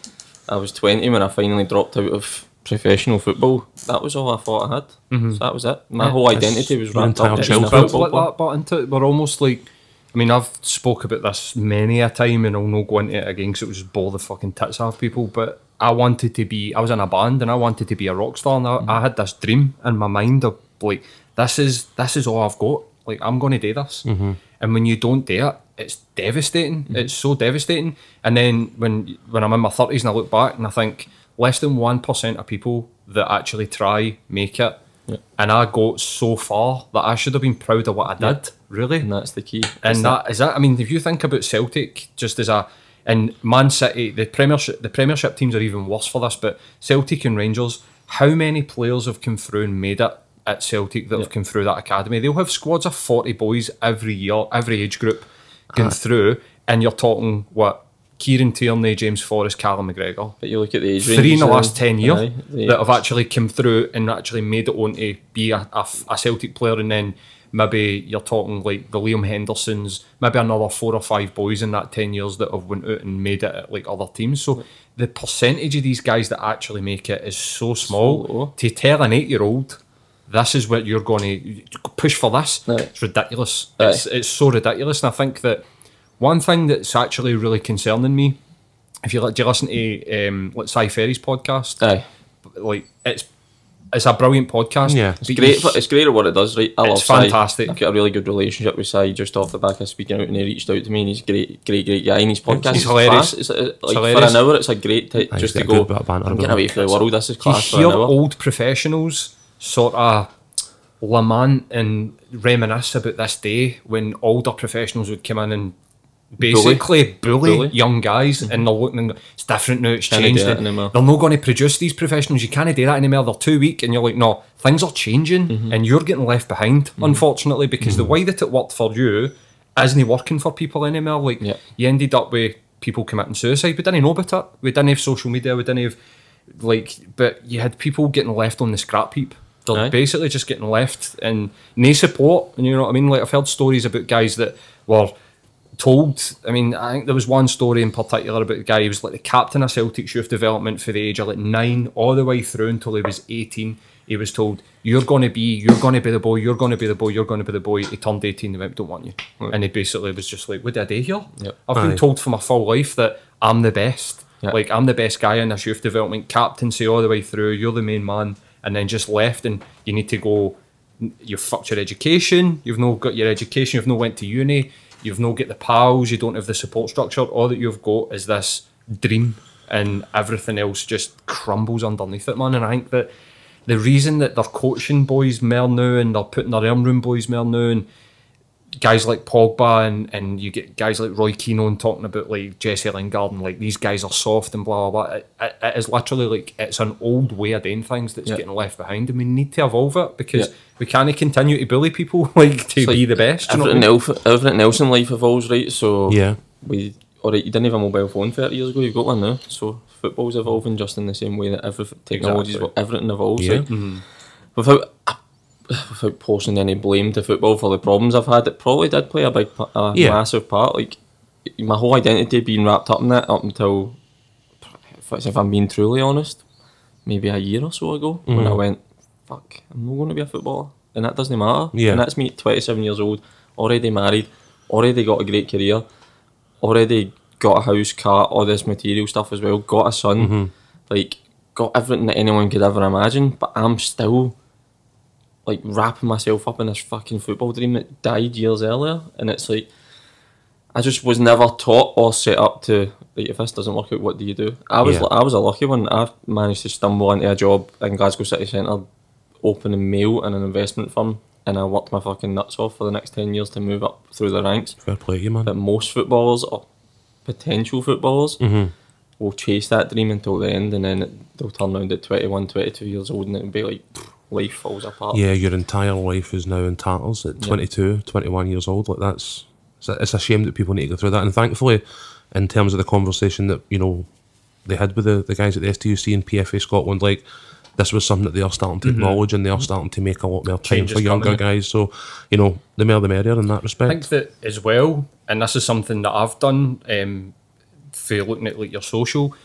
I was 20 when I finally dropped out of professional football. That was all I thought I had. So that was it. My whole identity was wrapped up in being a football player. That bought into it. We're almost like, I mean, I've spoke about this many a time, and I'll not go into it again because it would just bore the fucking tits off people. But I was in a band, and I wanted to be a rock star, and I had this dream in my mind of like, this is all I've got. Like, I'm going to do this. And when you don't do it, it's devastating. It's so devastating. And then when I'm in my 30s and I look back and I think less than 1% of people that actually try make it. And I got so far that I should have been proud of what I did, really. And that's the key. And I mean, if you think about Celtic just as and Man City, the Premiership teams are even worse for this, but Celtic and Rangers, how many players have come through and made it at Celtic that have come through that academy? They'll have squads of 40 boys every year, every age group going through, and you're talking, what, Kieran Tierney, James Forrest, Callum McGregor. But you look at the age 3 in the last 10 years that have actually come through and actually made it on to be a Celtic player, and then maybe you're talking like the Liam Hendersons, maybe another 4 or 5 boys in that 10 years that have went out and made it at like other teams. So the percentage of these guys that actually make it is so small. To tell an 8-year-old, this is what you're going to push for this, it's ridiculous. It's so ridiculous. And I think that one thing that's actually really concerning me, if do you listen to like Si Ferry's podcast? Like it's a brilliant podcast. Yeah, it's great. It's great at what it does, right? I love Si. Fantastic. I've got a really good relationship with Si just off the back of speaking out, and he reached out to me, and he's a great guy. And his podcast is hilarious. It's like hilarious. For an hour, it's a great just to go. I'm getting away from the world. This is class for an hour. Old professionals sort of lament and reminisce about this day when older professionals would come in and basically bully young guys, and they're looking and it's different now, it's changed. They're not going to produce these professionals. You can't do that anymore. They're too weak, and you're like, no, things are changing, and you're getting left behind, unfortunately, because the way that it worked for you isn't working for people anymore. Like you ended up with people committing suicide. We didn't know about it. We didn't have social media. We didn't have but you had people getting left on the scrap heap. They're basically just getting left and no support. And you know what I mean? Like, I've heard stories about guys that were told, I mean, I think there was one story in particular about a guy, he was like the captain of Celtic's youth development for the age of like 9 all the way through until he was 18. He was told, you're going to be the boy, you're going to be the boy, you're going to be the boy. He turned 18, they went, don't want you. And he basically was just like, what did I do here? I've been told for my full life that I'm the best. Like, I'm the best guy in this youth development, captaincy all the way through, you're the main man, and then just left, and you need to go, you've fucked your education, you've not got your education, you've not went to uni, you've not got the pals, you don't have the support structure, all that you've got is this dream, and everything else just crumbles underneath it, man. And I think that the reason that they're coaching boys more now, and they're putting their arm room boys more now, and guys like Pogba, and you get guys like Roy Keane on talking about like Jesse Lingard, and like these guys are soft and blah blah blah. It is literally like it's an old way of doing things that's getting left behind, and we need to evolve it because we can't continue to bully people like to be the best. Everything else in life evolves, right? So you didn't have a mobile phone 30 years ago, you've got one now. So football's evolving just in the same way that everything evolves. Right? Without posing any blame to football for the problems I've had, it probably did play a massive part. Like, my whole identity being wrapped up in that up until, if I'm being truly honest, maybe a year or so ago, when I went, fuck, I'm not going to be a footballer, and that doesn't matter. And that's me, 27 years old, already married, already got a great career, already got a house, car, all this material stuff as well, got a son, like, got everything that anyone could ever imagine, but I'm still like wrapping myself up in this fucking football dream that died years earlier. And it's like, I just was never taught or set up to, like, if this doesn't work out, what do you do? I was a lucky one. I managed to stumble into a job in Glasgow City Centre, opening mail in an investment firm, and I worked my fucking nuts off for the next 10 years to move up through the ranks. Fair play to you, man. But most footballers, or potential footballers, will chase that dream until the end, and then they'll turn around at 21, 22 years old, and it'll be like, life falls apart. Yeah, your entire life is now in tatters at 22, 21 years old. Like, it's a shame that people need to go through that. And thankfully, in terms of the conversation that, you know, they had with the guys at the STUC and PFA Scotland, like, this was something that they are starting to acknowledge, and they are starting to make a lot more time Changes for younger coming. guys. So, you know, the more the merrier in that I respect. think that as well, and this is something that I've done for looking at like your social,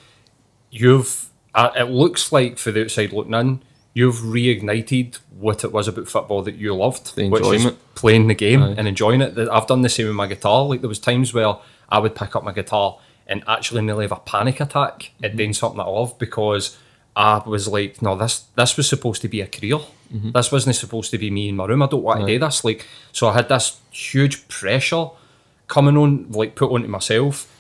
it looks like for the outside looking in, you've reignited what it was about football that you loved, The which is enjoyment. playing the game Aye. and enjoying it. I've done the same with my guitar. Like there was times where I would pick up my guitar and actually nearly have a panic attack at doing something that I love, because I was like, no, this was supposed to be a career. This wasn't supposed to be me in my room. I don't want to do this. Like, so I had this huge pressure coming on, like put onto myself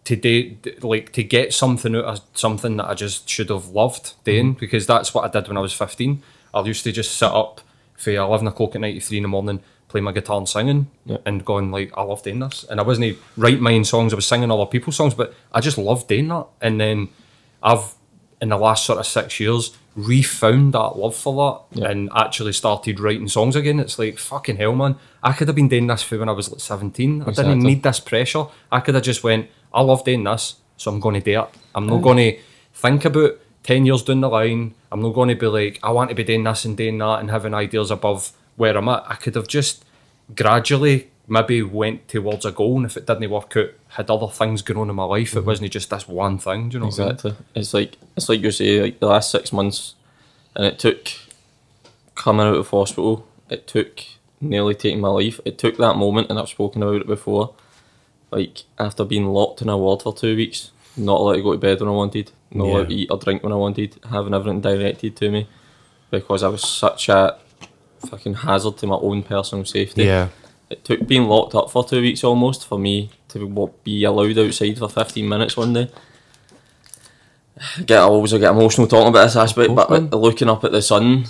to to get something out of something that I just should have loved doing, because that's what I did when I was 15. I used to just sit up for 11 o'clock at night to 3 in the morning, play my guitar and singing, and going like, I love doing this. And I wasn't writing my own songs, I was singing other people's songs, but I just loved doing that. And then I've, in the last sort of 6 years, refound that love for that and actually started writing songs again. It's like, fucking hell, man. I could have been doing this for when I was like 17. I didn't need this pressure. I could have just went, I love doing this, so I'm going to do it. I'm not going to think about 10 years down the line. I'm not going to be like, I want to be doing this and doing that and having ideas above where I'm at. I could have just gradually maybe went towards a goal, and if it didn't work out, had other things going on in my life. It wasn't just this one thing. Do you know what I mean? Exactly. It's like you say, like the last 6 months, and it took coming out of hospital. It took nearly taking my life. It took that moment, and I've spoken about it before. Like after being locked in a ward for 2 weeks, not allowed to go to bed when I wanted, not allowed to eat or drink when I wanted, having everything directed to me, because I was such a fucking hazard to my own personal safety. Yeah. It took being locked up for 2 weeks almost for me to be allowed outside for 15 minutes one day. I always get emotional talking about this aspect, but looking up at the sun,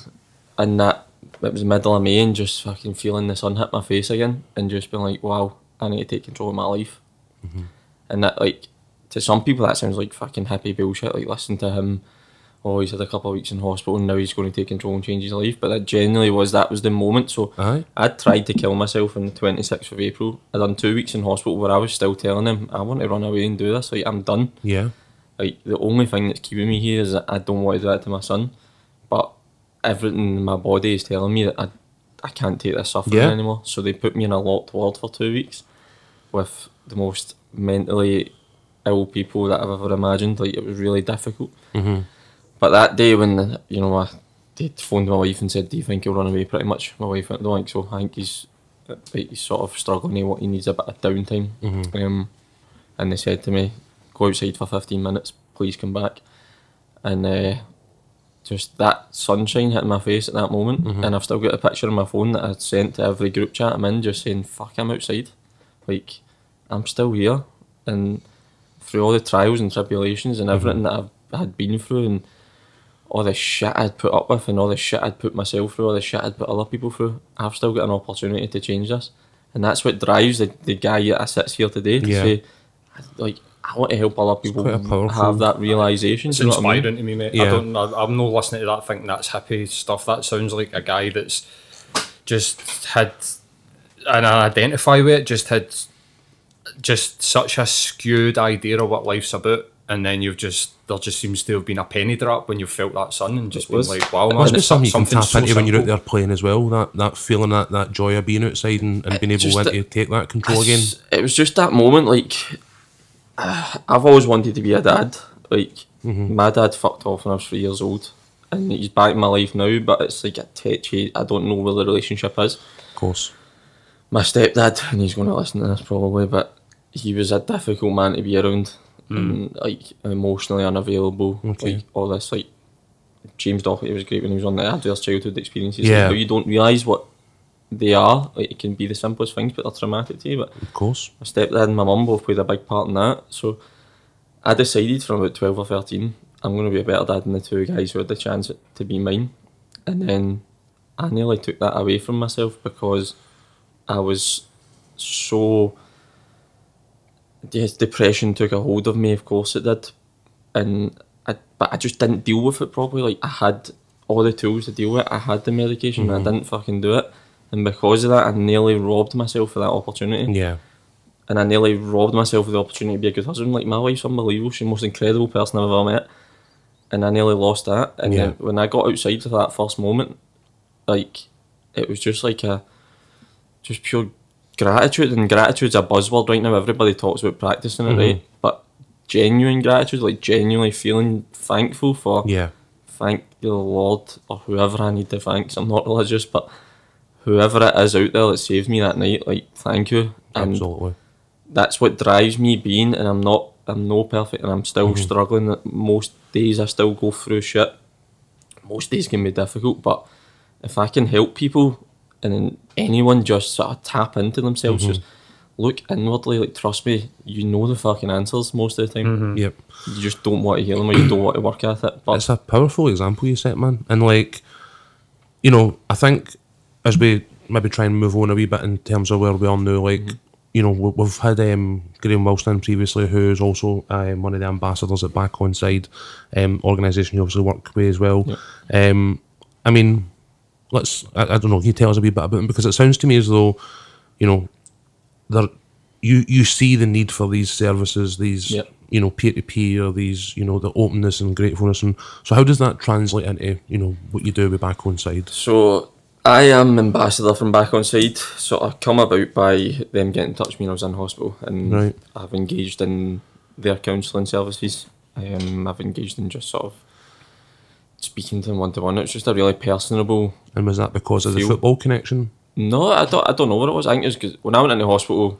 and that it was middle of May, and just fucking feeling the sun hit my face again, and just being like, wow, I need to take control of my life. And that, like, to some people that sounds like fucking hippie bullshit, like listen to him, oh, he's had a couple of weeks in hospital and now he's going to take control and change his life. But that genuinely that was the moment. So I tried to kill myself on the 26th of April. I done 2 weeks in hospital where I was still telling him, I want to run away and do this, like I'm done. Yeah. Like the only thing that's keeping me here is that I don't want to do that to my son. But everything in my body is telling me that I can't take this suffering anymore. So they put me in a locked ward for 2 weeks with the most mentally ill people that I've ever imagined. Like it was really difficult. But that day when they phoned my wife and said, do you think he'll run away? Pretty much my wife went, I don't think so. I think he's sort of struggling. He needs a bit of downtime. And they said to me, go outside for 15 minutes, please come back. And just that sunshine hitting my face at that moment, and I've still got a picture on my phone that I sent to every group chat I'm in, just saying, fuck, I'm outside. Like, I'm still here. And through all the trials and tribulations and everything that I had been through, and all the shit I'd put up with, and all the shit I'd put myself through, all the shit I'd put other people through, I've still got an opportunity to change this. And that's what drives the guy that sits here today, to say, like, I want to help other people have that realisation. It's inspiring to me, mate. I'm not listening to that thinking that's hippie stuff. That sounds like a guy that's just had, and I identify with it, just had just such a skewed idea of what life's about, and then there just seems to have been a penny drop when you've felt that sun and just been like, wow, man, must be something you can tap so into when you're out simple. there playing as well, that feeling, that joy of being outside and being able to take that control again. It was just that moment, like, I've always wanted to be a dad. Like, my dad fucked off when I was 3 years old, and he's back in my life now, but it's like a touchy, I don't know where the relationship is. Of course. My stepdad, and he's going to listen to this probably, but he was a difficult man to be around, and like emotionally unavailable, like all this, like James Doherty was great when he was on the Adverse Childhood Experiences. Like, how you don't realise what they are, like it can be the simplest things, but they're traumatic to you. But of course, my stepdad and my mum both played a big part in that. So I decided from about 12 or 13, I'm going to be a better dad than the two guys who had the chance to be mine. And then I nearly took that away from myself because I was so... Yes, depression took a hold of me, of course it did. But I just didn't deal with it properly. Like, I had all the tools to deal with it. I had the medication, and I didn't fucking do it. And because of that, I nearly robbed myself of that opportunity. Yeah. And I nearly robbed myself of the opportunity to be a good husband. Like, my wife's unbelievable. She's the most incredible person I've ever met. and I nearly lost that. And then when I got outside of that first moment, like, it was just like just pure gratitude, and gratitude's a buzzword right now. Everybody talks about practicing it, right? But genuine gratitude, like genuinely feeling thankful for, thank the Lord, or whoever I need to thank, 'cause I'm not religious, but whoever it is out there that saved me that night, like, thank you. And absolutely. That's what drives me being, and I'm no perfect, and I'm still struggling. Most days I still go through shit. Most days can be difficult, but if I can help people, and then anyone just sort of tap into themselves, just look inwardly, like, trust me, you know the fucking answers most of the time. Yep. You just don't want to hear them, or you don't want to work at it. But it's a powerful example you set, man. And, like, you know, I think as we maybe try and move on a wee bit in terms of where we are now, like, you know, we've had Graham Wilson previously, who's also one of the ambassadors at Back Onside, organisation you obviously work with as well. I mean, I don't know, can you tell us a wee bit about him? Because it sounds to me as though, you know, you see the need for these services, these, you know, peer-to-peer, these, you know, the openness and gratefulness. And so how does that translate into, you know, what you do with Back Onside? So I am ambassador from Back Onside, so I come about by them getting in touch with me when I was in hospital, and I've engaged in their counselling services. I've engaged in just sort of speaking to them one-to-one. It's just a really personable. And was that because of the football connection? No, I don't know what it was. I think it was because when I went into hospital,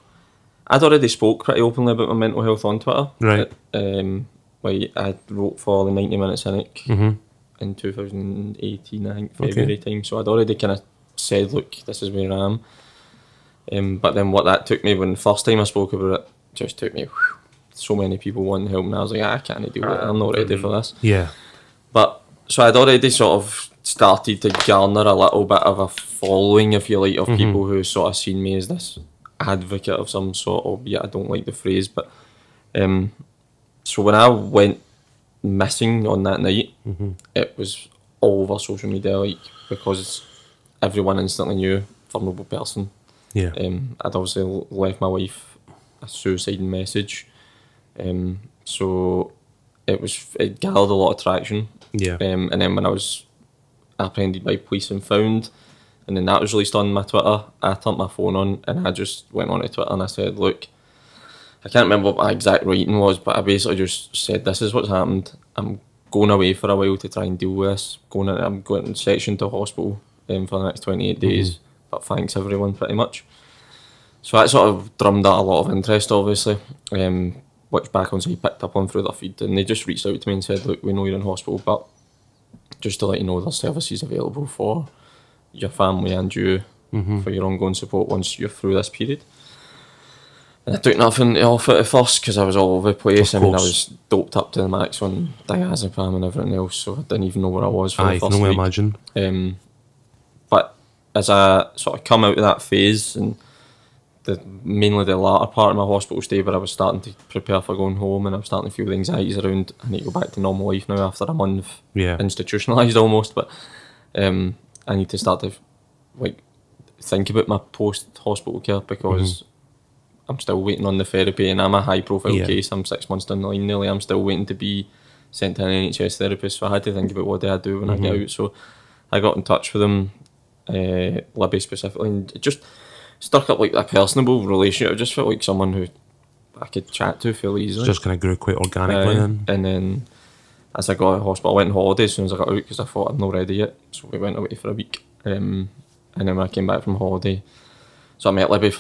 I'd already spoke pretty openly about my mental health on Twitter. Right. Like, I wrote for the 90 Minute Cynic in 2018, I think, February time. So I'd already kind of said, look, this is where I am. But then what that took me, when the first time I spoke about it, just took me, so many people wanting help, and I was like, I can't deal with it, I'm not ready for this. Yeah. But, so I'd already sort of started to garner a little bit of a following, if you like, of people who sort of seen me as this advocate of some sort, albeit I don't like the phrase. But so when I went missing on that night, it was all over social media, like, because everyone instantly knew, vulnerable person. Yeah. I'd obviously left my wife a suicide message, so it gathered a lot of traction. Yeah. And then when I was apprehended by police and found, and then that was released on my Twitter, I turned my phone on and I just went on to Twitter and I said, look, I can't remember what my exact writing was, but I basically just said, this is what's happened. I'm going away for a while to try and deal with this. I'm going section to hospital for the next 28 days, but thanks everyone, pretty much. So that sort of drummed out a lot of interest, obviously, which Back Onside picked up on through their feed, and they just reached out to me and said, look, we know you're in hospital, but just to let you know, there's services available for your family and you for your ongoing support once you're through this period. And I took nothing off it at first because I was all over the place. I mean, I was doped up to the max on diazepam and everything else, so I didn't even know where I was for the first week. I can imagine. But as I sort of come out of that phase, and mainly the latter part of my hospital stay, where I was starting to prepare for going home, and I was starting to feel the anxieties around, I need to go back to normal life now after a month, institutionalised almost, but I need to start to, like, think about my post-hospital care, because I'm still waiting on the therapy, and I'm a high-profile case. I'm 6 months down the line nearly. I'm still waiting to be sent to an NHS therapist, so I had to think about what do I do when I get out. So I got in touch with them, Libby specifically, and it just struck up like a personable relationship. I just felt like someone who I could chat to fairly easily. Just kind of grew quite organically then. And then as I got out of hospital, I went on holiday as soon as I got out, because I thought I'm not ready yet. So we went away for a week. And then when I came back from holiday, so I met Libby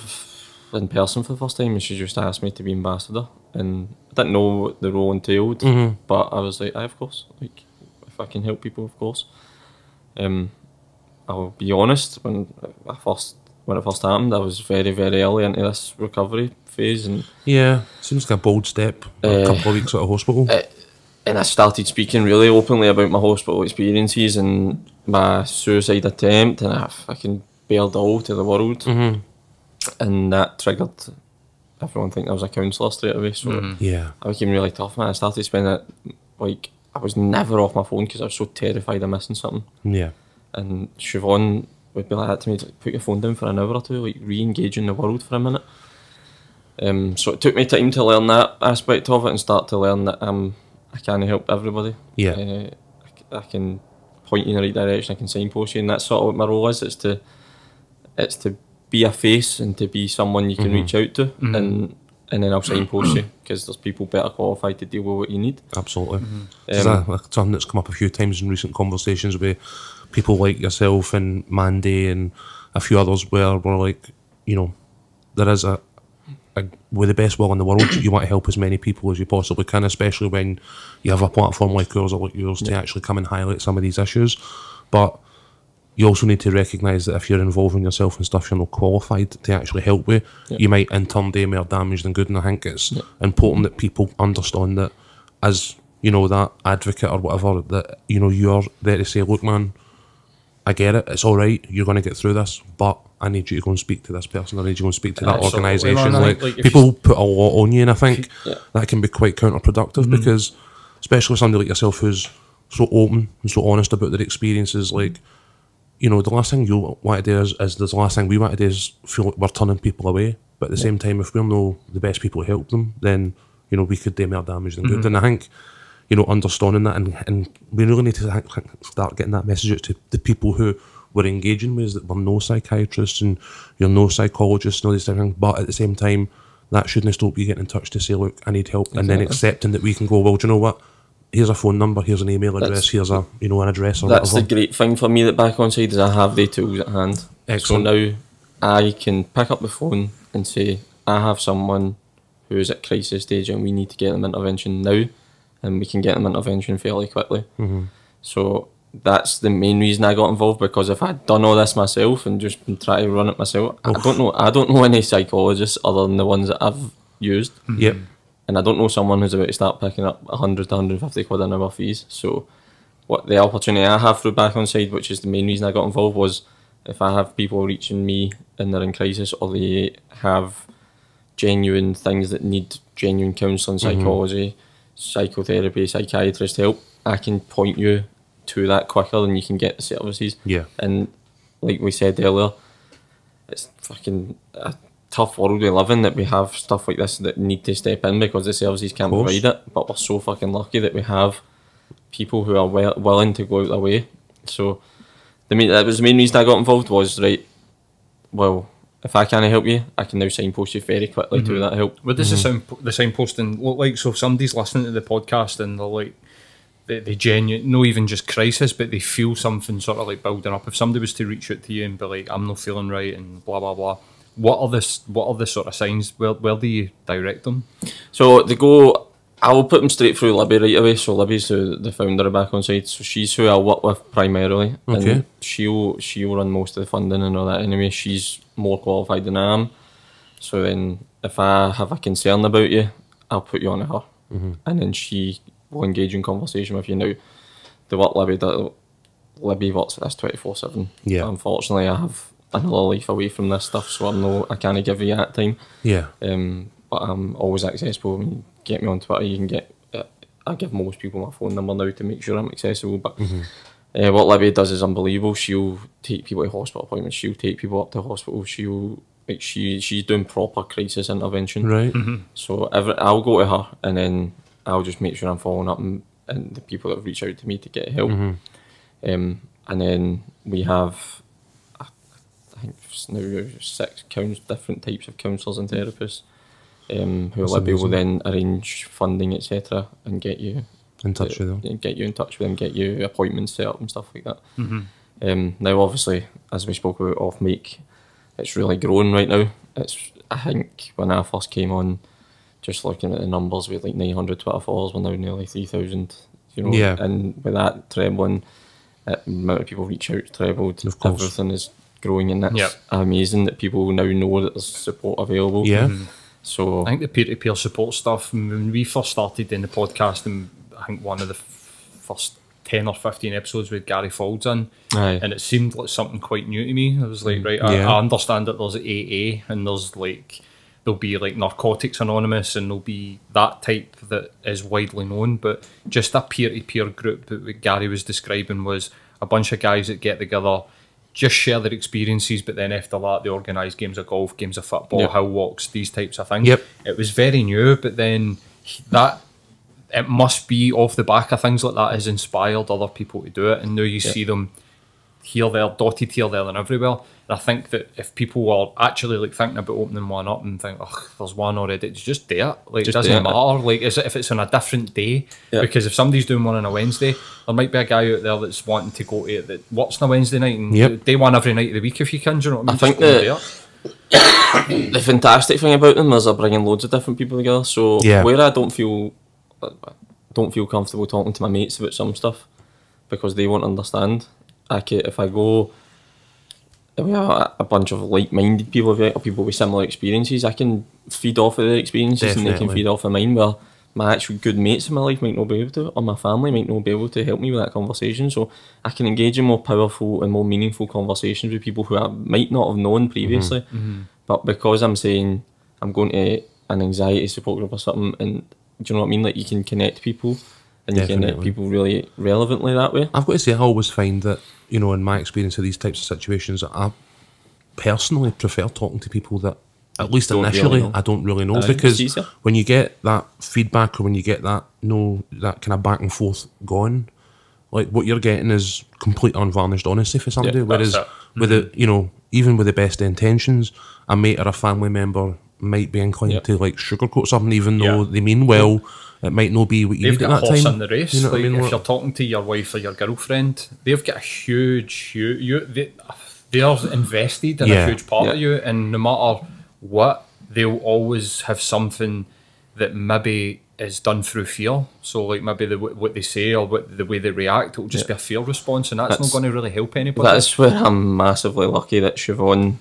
in person for the first time, and she just asked me to be ambassador. And I didn't know what the role entailed, but I was like, of course, like, if I can help people, of course. I'll be honest, when it first happened, I was very, very early into this recovery phase, and seems like a bold step. A couple of weeks out of hospital, and I started speaking really openly about my hospital experiences and my suicide attempt, and I fucking bailed all to the world, and that triggered everyone thinking I was a counsellor straight away. So I became really tough, man. I started spending it, like, I was never off my phone because I was so terrified of missing something. And Siobhan would be like that to me, like, put your phone down for an hour or two, like, re-engage in the world for a minute. So it took me time to learn that aspect of it and start to learn that I'm I can't help everybody. Yeah. I can point you in the right direction. I can signpost you, and that's sort of what my role is. It's to be a face and to be someone you can reach out to, and then I'll signpost you because there's people better qualified to deal with what you need. Absolutely. Is that something that's come up a few times in recent conversations with people like yourself and Mandy and a few others, where we're like, you know, there is a with the best will in the world, you want to help as many people as you possibly can, especially when you have a platform like yours or like yours to actually come and highlight some of these issues. But you also need to recognise that if you're involving yourself in stuff you're not qualified to actually help with, you might in turn do more damage than good. And I think it's important that people understand that as, you know, that advocate or whatever, that, you know, you're there to say, look man, I get it, it's alright, you're going to get through this, but I need you to go and speak to this person, I need you to go and speak to that organisation. Like people put a lot on you, and I think that can be quite counterproductive because, especially somebody like yourself who's so open and so honest about their experiences, like, you know, the last thing you want to do is the last thing we want to do is feel like we're turning people away. But at the same time, if we know the best people to help them, then, you know, we could do more damage than good. And I think, you know, understanding that, and we really need to start getting that message out to the people who we're engaging with, is that we're no psychiatrists and you're no psychologists and all these things, but at the same time, that shouldn't stop you getting in touch to say, look, I need help, and then accepting that we can go, well, do you know what? Here's a phone number, here's an email address, here's a, you know, an address or that's whatever. The great thing for me that back on side is I have the tools at hand. Excellent. So now I can pick up the phone and say, I have someone who is at crisis stage and we need to get them intervention now, and we can get them intervention fairly quickly. So that's the main reason I got involved, because if I'd done all this myself and just been trying to run it myself, I don't know any psychologists other than the ones that I've used. Yep. And I don't know someone who's about to start picking up 100 to 150 quid an hour fees. So what the opportunity I have through Back On Side, which is the main reason I got involved, was if I have people reaching me and they're in crisis, or they have genuine things that need genuine counselling, psychology, psychotherapy, psychiatrist help, I can point you to that quicker than you can get the services. Yeah. And like we said earlier, it's fucking a tough world we live in, that we have stuff like this that need to step in because the services can't provide it. But we're so fucking lucky that we have people who are willing to go out their way. So that was the main reason I got involved, was, right, well, if I can't help you, I can now signpost you very quickly to that help. What does the signposting look like? So if somebody's listening to the podcast and they're like, they genuine, no even just crisis, but they feel something sort of like building up. If somebody was to reach out to you and be like, I'm not feeling right and blah blah blah, what are the sort of signs? Where do you direct them? So they go, I will put them straight through Libby right away. So Libby's the founder of Back On Side, so she's who I work with primarily. Okay. And she'll run most of the funding and all that anyway. She's more qualified than I am. So then if I have a concern about you, I'll put you on to her. And then she will engage in conversation with you. Now, the work Libby works with us 24/7. Yeah. Unfortunately, I have another life away from this stuff, so I can't give you that time. Yeah. But I'm always accessible. When you get me on Twitter, you can get. I give most people my phone number now to make sure I'm accessible. But what Libby does is unbelievable. She'll take people to hospital appointments. She'll take people up to hospital. She's doing proper crisis intervention. Right. So I'll go to her, and then I'll just make sure I'm following up and the people that have reached out to me to get help. And then we have, I think now 6 different types of counsellors and therapists who Libby will then arrange funding, etc., and get you in touch with them. Get you in touch with them, get you appointments set up and stuff like that. Now, obviously, as we spoke about off mic, it's really growing right now. I think when I first came on, just looking at the numbers, we had like 900 Twitter followers, we're now nearly 3,000. You know, and with that trebling, the amount of people reach out trebled. Of course. Everything is growing, and that's amazing that people now know that there's support available. So I think the peer-to-peer support stuff, when we first started in the podcast, and I think one of the first 10 or 15 episodes with Gary Folds in, and it seemed like something quite new to me. I was like, right, I understand that there's AA and there's like, there'll be like Narcotics Anonymous and there'll be that type that is widely known, but just a peer-to-peer group that Gary was describing was a bunch of guys that get together, just share their experiences, but then after that they organise games of golf, games of football, how walks, these types of things. It was very new, but then that it must be off the back of things like that has inspired other people to do it, and now you see them here, there, dotted here, there, and everywhere. And I think that if people are actually like thinking about opening one up and think, oh, there's one already, just do it. Like, it doesn't matter. Like, if it's on a different day, because if somebody's doing one on a Wednesday, there might be a guy out there that's wanting to go to it that works on a Wednesday night and day one every night of the week if you can. Do you know what I mean? I think the fantastic thing about them is they're bringing loads of different people together. So where I don't feel comfortable talking to my mates about some stuff because they won't understand. If I go with a bunch of like-minded people, or people with similar experiences, I can feed off of their experiences and they can feed off of mine, where my actual good mates in my life might not be able to, or my family might not be able to help me with that conversation. So I can engage in more powerful and more meaningful conversations with people who I might not have known previously. But because I'm saying I'm going to an anxiety support group or something, and do you know what I mean? Like, you can connect people, and you can connect people really relevantly that way. I've got to say, I always find that, you know, in my experience of these types of situations, I personally prefer talking to people that, at least initially, I don't really know, because when you get that feedback, or when you get that that kind of back and forth going, like, what you're getting is complete unvarnished honesty for somebody. Whereas with it, you know, even with the best intentions, a mate or a family member might be inclined to like sugarcoat something, even though they mean well. It might not be what you need at that time. They've got a horse in the race. You know like, what I mean? If you're talking to your wife or your girlfriend, they've got a huge they're invested in a huge part of you, and no matter what, they'll always have something that maybe is done through fear. So like maybe what they say or the way they react, it'll just be a fear response, and that's not going to really help anybody. That's where I'm massively lucky that Siobhan,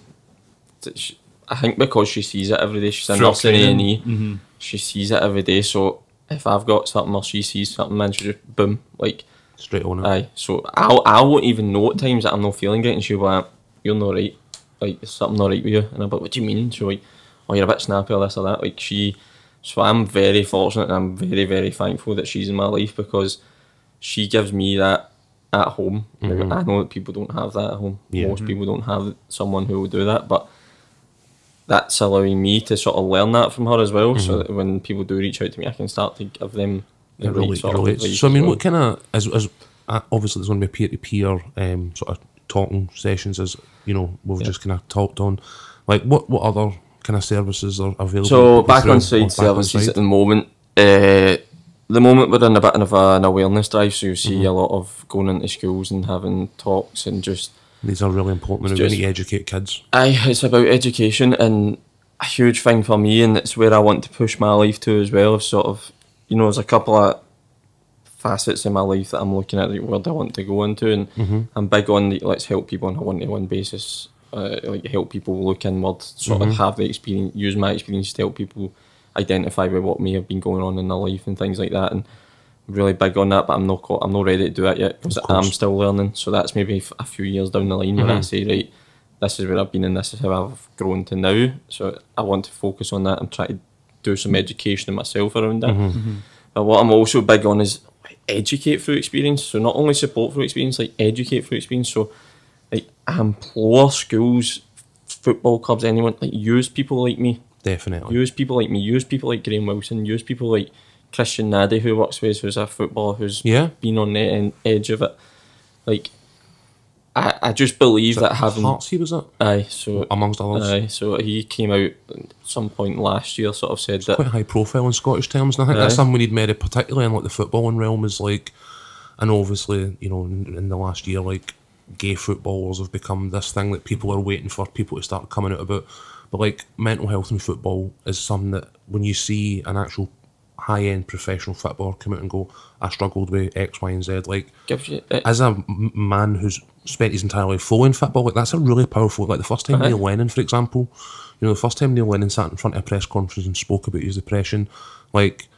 I think because she sees it every day, she's in nursing A&E, she sees it every day, so if I've got something or she sees something, man, she just boom, like straight on it. Aye, so I won't even know at times that I'm not feeling great, and she'll be like, you're not right, like there's something not right with you, and I'm like, what do you mean? She's like, oh, you're a bit snappy or this or that. Like, so I'm very fortunate, and I'm very, very thankful that she's in my life, because she gives me that at home. I know that people don't have that at home. Most people don't have someone who will do that, but that's allowing me to sort of learn that from her as well, so that when people do reach out to me, I can start to give them the right sort of advice. So I mean, what kind of, as obviously there's going to be peer-to-peer sort of talking sessions, as you know, we've just kind of talked on. Like, what other kind of services are available? So back on side services at the moment, we're in a bit of an awareness drive, so you see a lot of going into schools and having talks, and just these are really important, and we need to educate kids. Aye, it's about education, and a huge thing for me, and it's where I want to push my life to as well. Of sort of, you know, there's a couple of facets in my life that I'm looking at, like, where I want to go into, and I'm big on the, let's help people on a one-to-one basis, like help people look inward, sort of have the experience, use my experience to help people identify with what may have been going on in their life and things like that, and I'm really big on that, but I'm not ready to do it yet, because I'm still learning. So that's maybe a few years down the line when I say, right, this is where I've been and this is how I've grown to now. So I want to focus on that and try to do some education myself around that. But what I'm also big on is educate through experience. So not only support through experience, like educate through experience. So like, I implore schools, football clubs, anyone, like, use people like me. Definitely. Use people like me. Use people like Graham Wilson. Use people like Christian Naddy, who works with us, who's a footballer who's been on the edge of it. Like, I just believe that having Heartsea, was it? Aye, so amongst others. Aye, so he came out at some point last year, sort of said that quite high profile in Scottish terms, and I think that's something we need more, particularly in like the footballing realm. Is like, and obviously, you know, in the last year, like, gay footballers have become this thing that people are waiting for people to start coming out about. But like, mental health in football is something that when you see an actual high-end professional footballer come out and go, I struggled with X, Y, and Z. Like, as a man who's spent his entire life following football, like, that's a really powerful. Like, the first time Neil Lennon, for example, you know, the first time Neil Lennon sat in front of a press conference and spoke about his depression, like,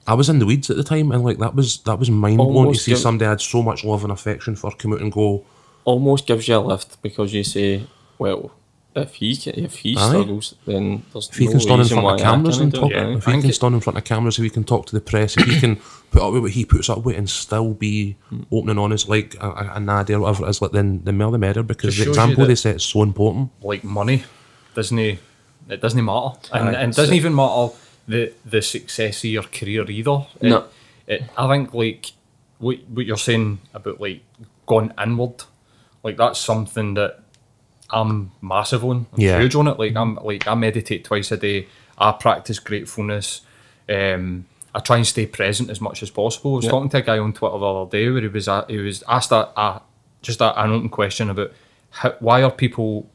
I was in the weeds at the time, and like, that was mind blowing to see somebody had so much love and affection for come out and go. Almost gives you a lift, because you say, well, if he struggles, then there's if he can stand in front of cameras and talk, if he can stand in front of cameras, if he can talk to the press, if he can put up with what he puts up with and still be open and honest, like a Nadia or whatever it is, like, then the more the better, because the example they set is so important. Like, money doesn't matter, and it doesn't even matter the success of your career either. I think like what you're saying about like going inward, like that's something that I'm massive on. I'm huge on it. Like I meditate twice a day. I practice gratefulness. I try and stay present as much as possible. I was talking to a guy on Twitter the other day where he was asked an open question about how are people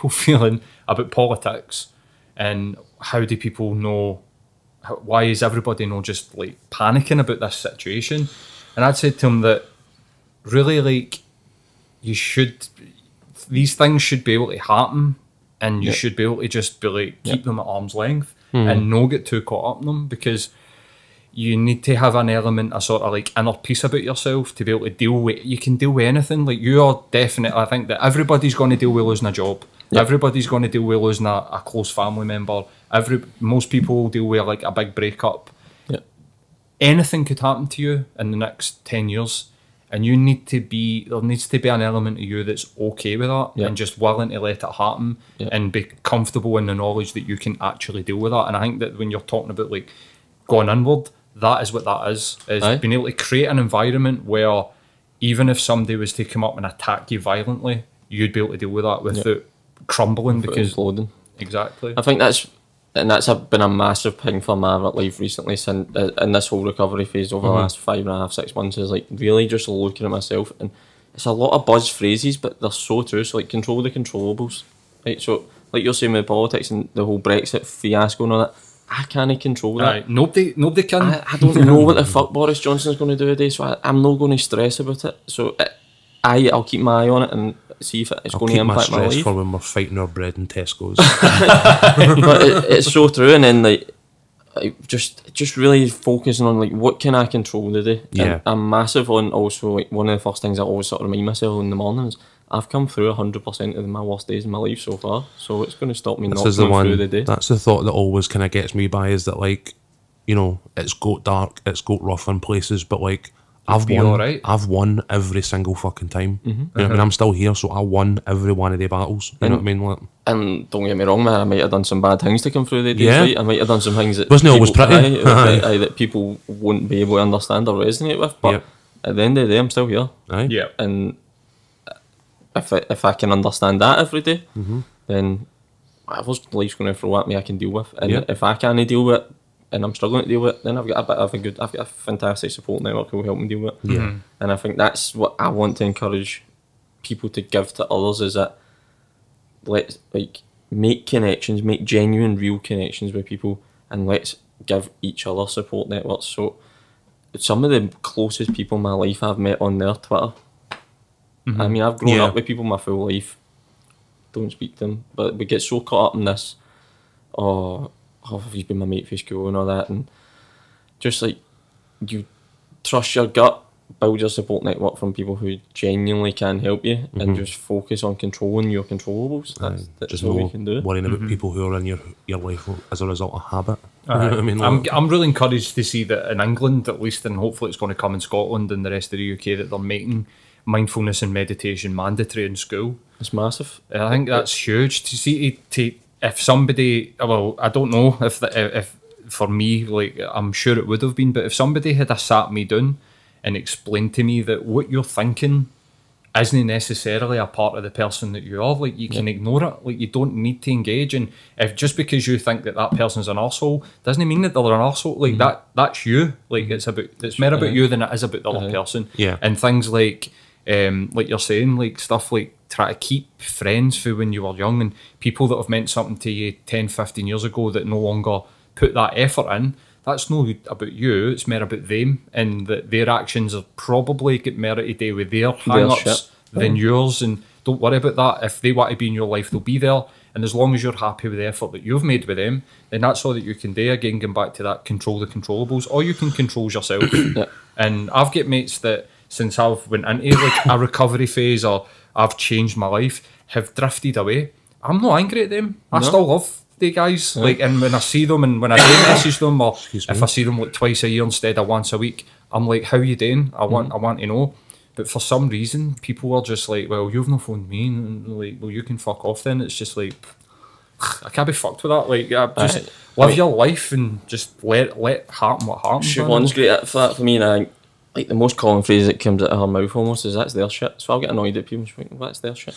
feeling about politics, and how do people know? Why is everybody just like panicking about this situation? And I'd said to him that really, like, these things should be able to happen, and you should be able to just be like keep them at arm's length and not get too caught up in them, because you need to have an element of sort of like inner peace about yourself to be able to deal with. You can deal with anything. Like you are definitely. I think that everybody's going to deal with losing a job. Everybody's going to deal with losing a close family member. Most people deal with like a big breakup. Anything could happen to you in the next 10 years, and there needs to be an element of you that's okay with that and just willing to let it happen and be comfortable in the knowledge that you can actually deal with that. And I think that when you're talking about like going inward, that is what that is being able to create an environment where even if somebody was to come up and attack you violently, you'd be able to deal with that without crumbling, because imploding. Exactly. I think that's been a massive thing for my life recently, since in this whole recovery phase over the last 5.5, 6 months, is like really just looking at myself, and it's a lot of buzz phrases, but they're so true. So like, control the controllables, right? So like you're saying with politics and the whole Brexit fiasco and all that, I can't control that. Nobody can. I don't know what the fuck Boris Johnson's going to do today, so I'm not going to stress about it. So I'll keep my eye on it and see if it's going to impact my life. For when we're fighting our bread in Tesco's. But it's so true. And then like just really focusing on like what can I control today. And I'm massive on also like one of the first things I always sort of remind myself in the mornings, I've come through 100% of my worst days in my life so far, so it's going to stop me not going through the day. That's the thought that always kind of gets me by, is that like, you know, it's got dark, it's got rough in places, but like I've won every single fucking time. You know what I mean? I'm still here, so I won every one of the battles. You know what I mean? Like, and don't get me wrong, man, I might have done some bad things to come through the day. Right? I might have done some things that wasn't always pretty that people wouldn't be able to understand or resonate with. But at the end of the day, I'm still here. And if I can understand that every day, then whatever's life's going to throw at me, I can deal with. And if I can't deal with it, and I'm struggling to deal with it, then I've got a fantastic support network who will help me deal with it. And I think that's what I want to encourage people to give to others, is that let's like make connections, make genuine, real connections with people, and let's give each other support networks. So some of the closest people in my life I've met on their Twitter. I mean, I've grown up with people my full life. Don't speak to them, but we get so caught up in this. Oh, have you been my mate for school and all that, and just like you trust your gut, build your support network from people who genuinely can help you, and just focus on controlling your controllables. That's just all you can do. Worrying about people who are in your life as a result of habit. You know what I mean? I'm really encouraged to see that in England, at least, and hopefully it's going to come in Scotland and the rest of the UK, that they're making mindfulness and meditation mandatory in school. It's massive. I think that's huge to see. If somebody, well, I don't know if for me, like, I'm sure it would have been, but if somebody had sat me down and explained to me that what you're thinking isn't necessarily a part of the person that you are, like, you can ignore it, like, you don't need to engage. And if just because you think that person's an arsehole doesn't mean that they're an arsehole, like, that's you, like, it's more about you than it is about the other person. And things like you're saying, like stuff like try to keep friends for when you were young, and people that have meant something to you 10, 15 years ago that no longer put that effort in, that's not about you, it's more about them, and that their actions are probably get more to do with their hang-ups than yours. And don't worry about that. If they want to be in your life, they'll be there, and as long as you're happy with the effort that you've made with them, then that's all that you can do. Again, going back to that, control the controllables. All you can control is yourself. And I've got mates that since I've went into like a recovery phase, or I've changed my life, have drifted away. I'm not angry at them. I still love the guys. Like, and when I see them, and when I do message them, or if I see them like twice a year instead of once a week, I'm like, how you doing? I want to know. But for some reason, people are just like, well, you've not phoned me, and like, well, you can fuck off then. It's just like, I can't be fucked with that. Like, just live your life and just let happen what happens. Siobhan's great for that for me, and I think, like, the most common phrase that comes out of her mouth almost is, "That's their shit." So I'll get annoyed at people like, "That's their shit,"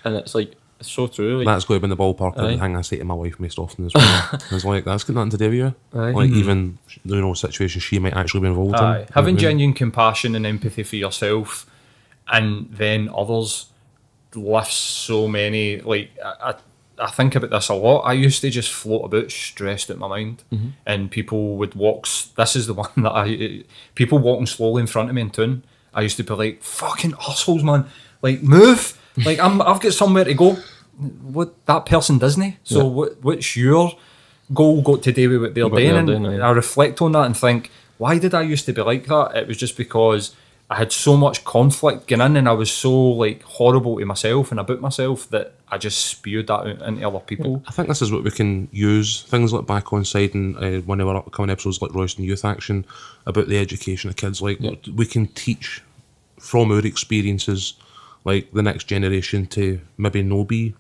and it's like, it's so true. Like, that's going to be in the ballpark of the thing I say to my wife most often as well. It's like, that's got nothing to do with you. Like, even, you know, situations she might actually be involved in. Having genuine compassion and empathy for yourself and then others lifts so many. Like, I think about this a lot. I used to just float about stressed out my mind, and people would walk. This is the one that people walking slowly in front of me in town. I used to be like, "Fucking assholes, man! Like, move! Like, I've got somewhere to go. What that person doesn't. So what's your goal got to do with what they're doing?" And I reflect on that and think, why did I used to be like that? It was just because I had so much conflict going in, and I was so like horrible to myself and about myself that I just spewed that out into other people. I think this is what we can use things like Back On Side and one of our upcoming episodes like Royston Youth Action about the education of kids. Like, we can teach from our experiences, like, the next generation to maybe no be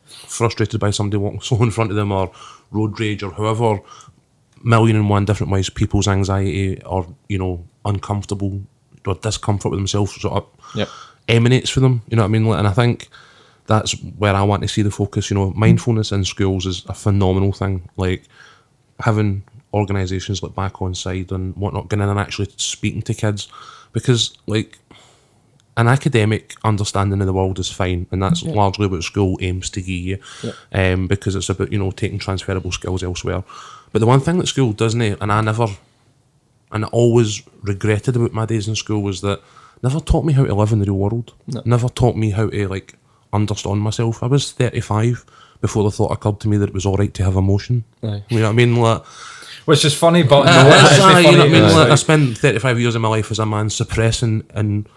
frustrated by somebody walking slow in front of them, or road rage, or however million and one different ways people's anxiety or, you know, uncomfortable or discomfort with themselves sort of emanates from them, you know what I mean? And I think that's where I want to see the focus. You know, mindfulness in schools is a phenomenal thing. Like, having organisations like Back On Side and whatnot going in and actually speaking to kids, because, like, an academic understanding of the world is fine, and that's largely what school aims to give you, because it's about, you know, taking transferable skills elsewhere. But the one thing that school doesn't, and I always regretted about my days in school, was that never taught me how to live in the real world. Never taught me how to, like, understand myself. I was 35 before the thought occurred to me that it was alright to have emotion. You know what I mean? Like, which is funny, but no, it's funny, you know what I mean? Like, I spent 35 years of my life as a man suppressing and,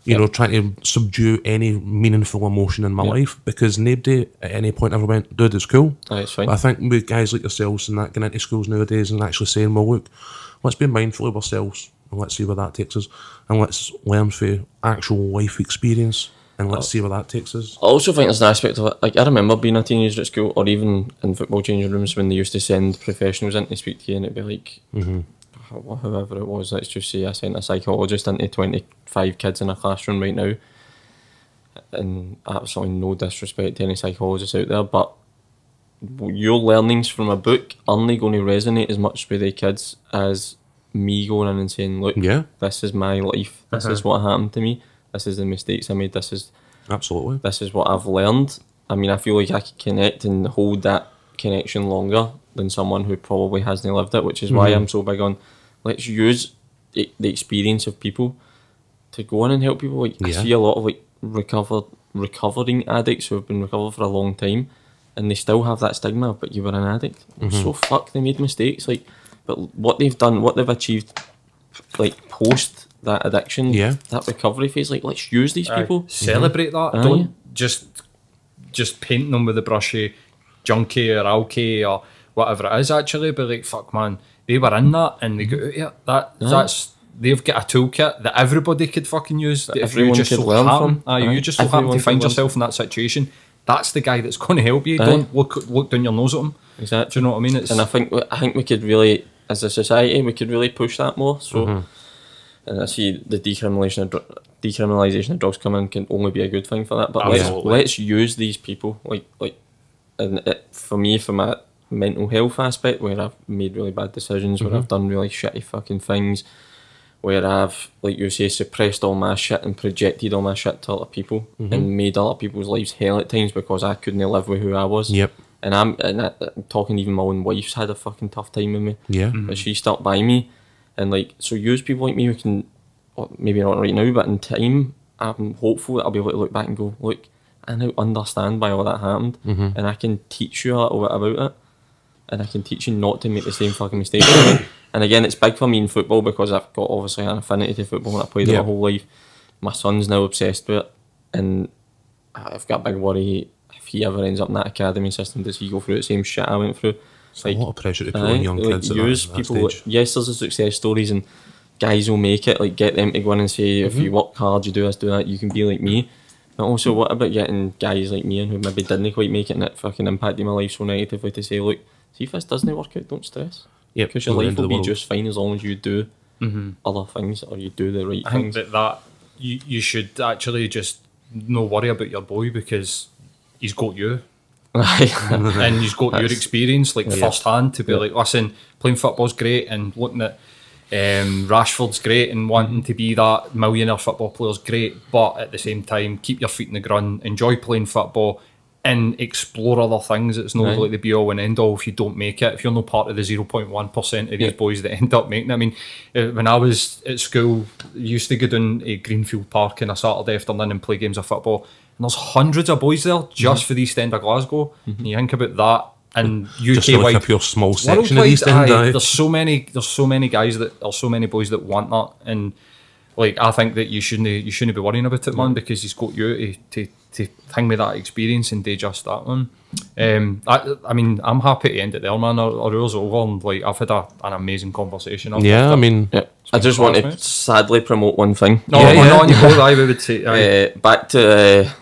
you know, trying to subdue any meaningful emotion in my life, because nobody at any point ever went, "Dude, it's cool." It's fine. But I think with guys like yourselves and that getting into schools nowadays and actually saying, "Well, look, let's be mindful of ourselves and let's see where that takes us, and let's learn through actual life experience, and let's see where that takes us." I also think there's an aspect of it, like, I remember being a teenager at school, or even in football changing rooms, when they used to send professionals in to speak to you, and it'd be like, whoever it was, let's just say I sent a psychologist into 25 kids in a classroom right now, and absolutely no disrespect to any psychologists out there, but your learnings from a book aren't going to resonate as much with the kids as me going in and saying, "Look, this is my life, this is what happened to me, this is the mistakes I made, this is what I've learned." I mean, I feel like I can connect and hold that connection longer than someone who probably hasn't lived it, which is why I'm so big on, let's use the experience of people to go in and help people. Like, I see a lot of, like, recovering addicts who have been recovered for a long time, and they still have that stigma, "But you were an addict." So fuck, they made mistakes, like, but what they've done, what they've achieved, like, post that addiction, that recovery phase, like, let's use these people, celebrate that. Don't just paint them with a brushy junkie or alky or whatever it is, actually, but like, fuck, man, they were in that and they got out of it. That's they've got a toolkit that everybody could fucking use. That everyone could learn from. You just so happen to find yourself in that situation. That's the guy that's going to help you. Don't look down your nose at him. Exactly. Do you know what I mean? And I think we could really, as a society, we could really push that more. So, and I see the decriminalisation of drugs coming can only be a good thing for that. But let's use these people, like, and for me, from a mental health aspect, where I've made really bad decisions, where I've done really shitty fucking things, where I've, like you say, suppressed all my shit and projected all my shit to other people, and made other people's lives hell at times because I couldn't live with who I was. And I'm talking, even my own wife's had a fucking tough time with me. But she stuck by me, and, like, so use people like me who can, well, maybe not right now, but in time, I'm hopeful that I'll be able to look back and go, look, I now understand why all that happened, and I can teach you a little bit about it, and I can teach you not to make the same fucking mistakes. And again, it's big for me in football because I've got obviously an affinity to football and I played it my whole life. My son's now obsessed with it, and I've got a big worry if he ever ends up in that academy system, does he go through the same shit I went through? It's like, a lot of pressure to put on young kids at use that people. stage. Yes, there's the success stories and guys will make it, like, get them to go in and say, if you work hard, you do this, do that, you can be like me. And also, what about getting guys like me and who maybe didn't quite make it and it fucking impacted my life so negatively to say, look, see if this doesn't work out, don't stress. Yep, because your life will be just fine as long as you do other things or you do the right things. I think that you should actually just no worry about your boy because he's got you. And he's got your experience first hand to be like, listen, playing football's great and looking at Rashford's great and wanting to be that millionaire football player's great, but at the same time keep your feet in the ground, enjoy playing football and explore other things. It's not like the be all and end all if you don't make it, if you're not part of the 0.1% of these boys that end up making it. I mean, when I was at school, I used to go down to Greenfield Park on a Saturday afternoon and play games of football, and there's hundreds of boys there just for the East End of Glasgow. And you think about that, and just UK like a pure small section of worldwide, East End. there's so many guys that there's so many boys that want that, and like I think that you shouldn't be worrying about it, man, because he's got you to hang with that experience and do just that, man. I mean, I'm happy to end it there, man. Our rules over, and like I've had an amazing conversation. I just want to sadly promote one thing. We would say back to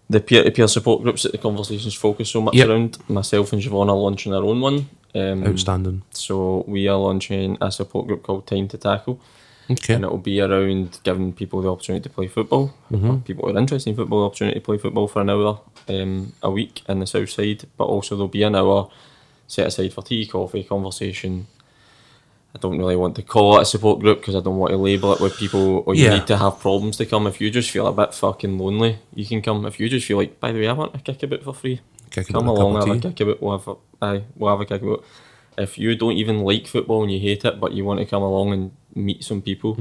the peer-to-peer support groups that the conversations focus so much around. Myself and Siobhan are launching our own one. Outstanding. So we are launching a support group called Time to Tackle. Okay. And it'll be around giving people the opportunity to play football. People who are interested in football, the opportunity to play football for an hour a week in the south side. But also there'll be an hour set aside for tea, coffee, conversation. I don't really want to call it a support group because I don't want to label it with people or you need to have problems to come. If you just feel a bit fucking lonely, you can come. If you just feel like, by the way, I want a kickabout for free, come along, have a kickabout, we'll have a kickabout. If you don't even like football and you hate it, but you want to come along and meet some people,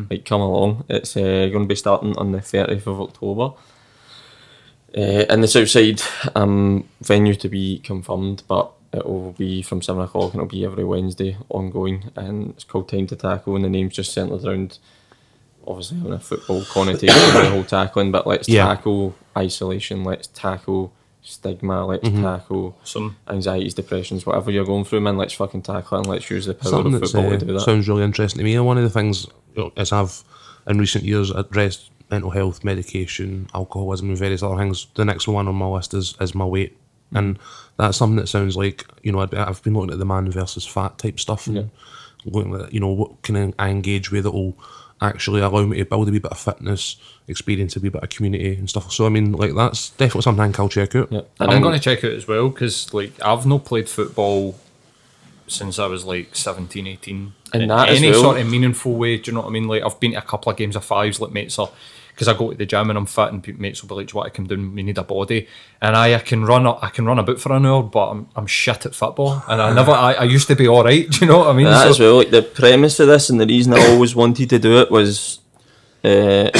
like come along. It's going to be starting on the 30th of October. In the south side, venue to be confirmed, but it will be from 7 o'clock and it'll be every Wednesday ongoing, and it's called Time to Tackle, and the name's just centred around obviously having a football connotation the whole tackling, but let's tackle isolation, let's tackle stigma, let's tackle some anxieties, depressions, whatever you're going through, man, let's fucking tackle it and let's use the power of football to do that. Sounds really interesting to me. One of the things is I've in recent years addressed mental health, medication, alcoholism and various other things. The next one on my list is my weight. And that's something that sounds like, I've been looking at the man versus fat type stuff and looking at, what can I engage with that will actually allow me to build a wee bit of fitness, experience a wee bit of community and stuff. So, I mean, like, that's definitely something I think I'll check out. Yeah. I'm going to check out as well because, like, I've not played football since I was, like, 17, 18. And that any sort of meaningful way, do you know what I mean? Like, I've been to a couple of games of fives, like, mates are... Because I go to the gym and I'm fit, and mates will be like, "Do you want to come down? We need a body." And I can run about for an hour, but I'm shit at football. And I used to be all right. Do you know what I mean? That as well. Like the premise of this, and the reason I always wanted to do it was, I've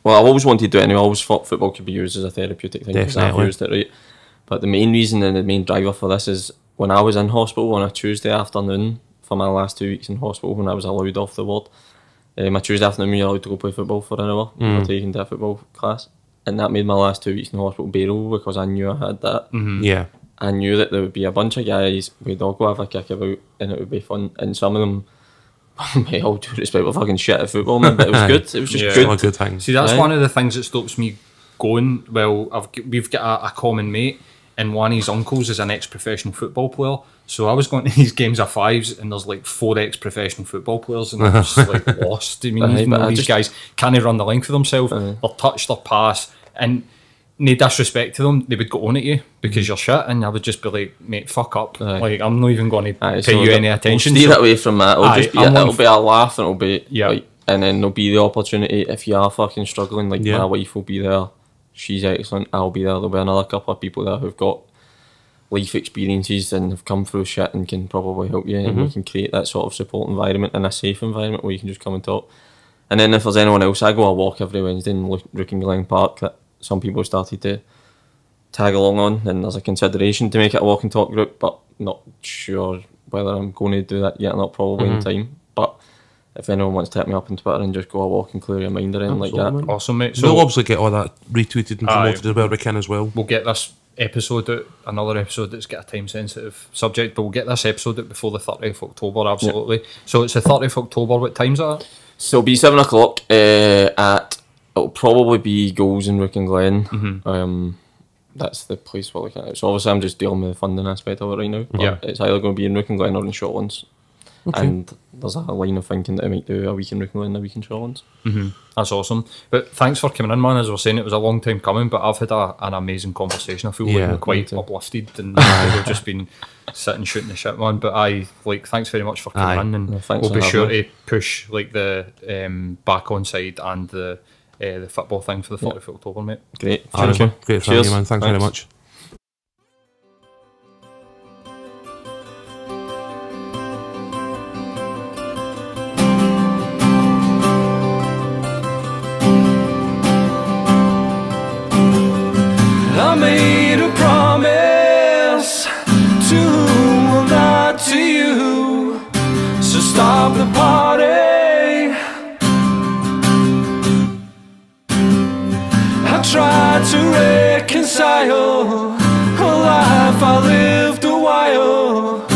always wanted to do it anyway. I always thought football could be used as a therapeutic thing because I've used it right. But the main reason and the main driver for this is when I was in hospital on a Tuesday afternoon for my last 2 weeks in hospital when I was allowed off the ward. My Tuesday afternoon, we were allowed to go play football for an hour. We were taken to a football class. And that made my last 2 weeks in hospital bearable because I knew I had that. Yeah. I knew that there would be a bunch of guys, we'd all go have a kick about and it would be fun. And some of them, by all due respect, were fucking shit at football, man. But it was good. It was just good. A good thing. See, that's one of the things that stops me going. Well, we've got a common mate, and one of his uncles is an ex-professional football player. So I was going to these games of fives, and there's like 4 ex-professional football players, and I'm just like lost. I mean, these guys can't run the length of themselves. They're touch, their pass, and no disrespect to them, they would go on at you because you're shit, and I would just be like, mate, fuck up. Like, I'm not even going to pay you any attention. We'll steer away from that. It'll be a laugh, and it'll be like, and then there'll be the opportunity if you are fucking struggling. Like my wife will be there. She's excellent. I'll be there. There'll be another couple of people there who've got life experiences and have come through shit and can probably help you, and we can create that sort of support environment and a safe environment where you can just come and talk. And then if there's anyone else, I go a walk every Wednesday in Rooking Glen Park that some people started to tag along on, and there's a consideration to make it a walk and talk group, but not sure whether I'm going to do that yet or not, probably in time. But if anyone wants to hit me up on Twitter and just go a walk and clear your mind around like that. Man. Awesome, mate. So we'll obviously get all that retweeted and promoted as well we can as well. We'll get this episode out, another episode that's got a time sensitive subject, but we'll get this episode out before the 30th of October, absolutely. So it's the 30th of October, what time's that? So it'll be 7 o'clock at it'll probably be goals in Rook and Glen. That's the place we're looking at. So obviously I'm just dealing with the funding aspect of it right now. But it's either going to be in Rook and Glen or in Shortlands. And there's a line of thinking that I might do a week in Rook and Glen, a week in Shortlands. That's awesome. But thanks for coming in, man. As I was saying, it was a long time coming, but I've had an amazing conversation. I feel like we're quite uplifted, and we've just been sitting shooting the shit, man. But thanks very much for coming in, and we'll be sure to push like the back on side and the football thing for the 30th of October, mate. Great. Thank you. Great for you, man. Thanks very much. I made a promise to whom will not to you, so stop the party. I tried to reconcile a life I lived a while,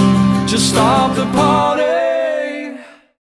just stop the party.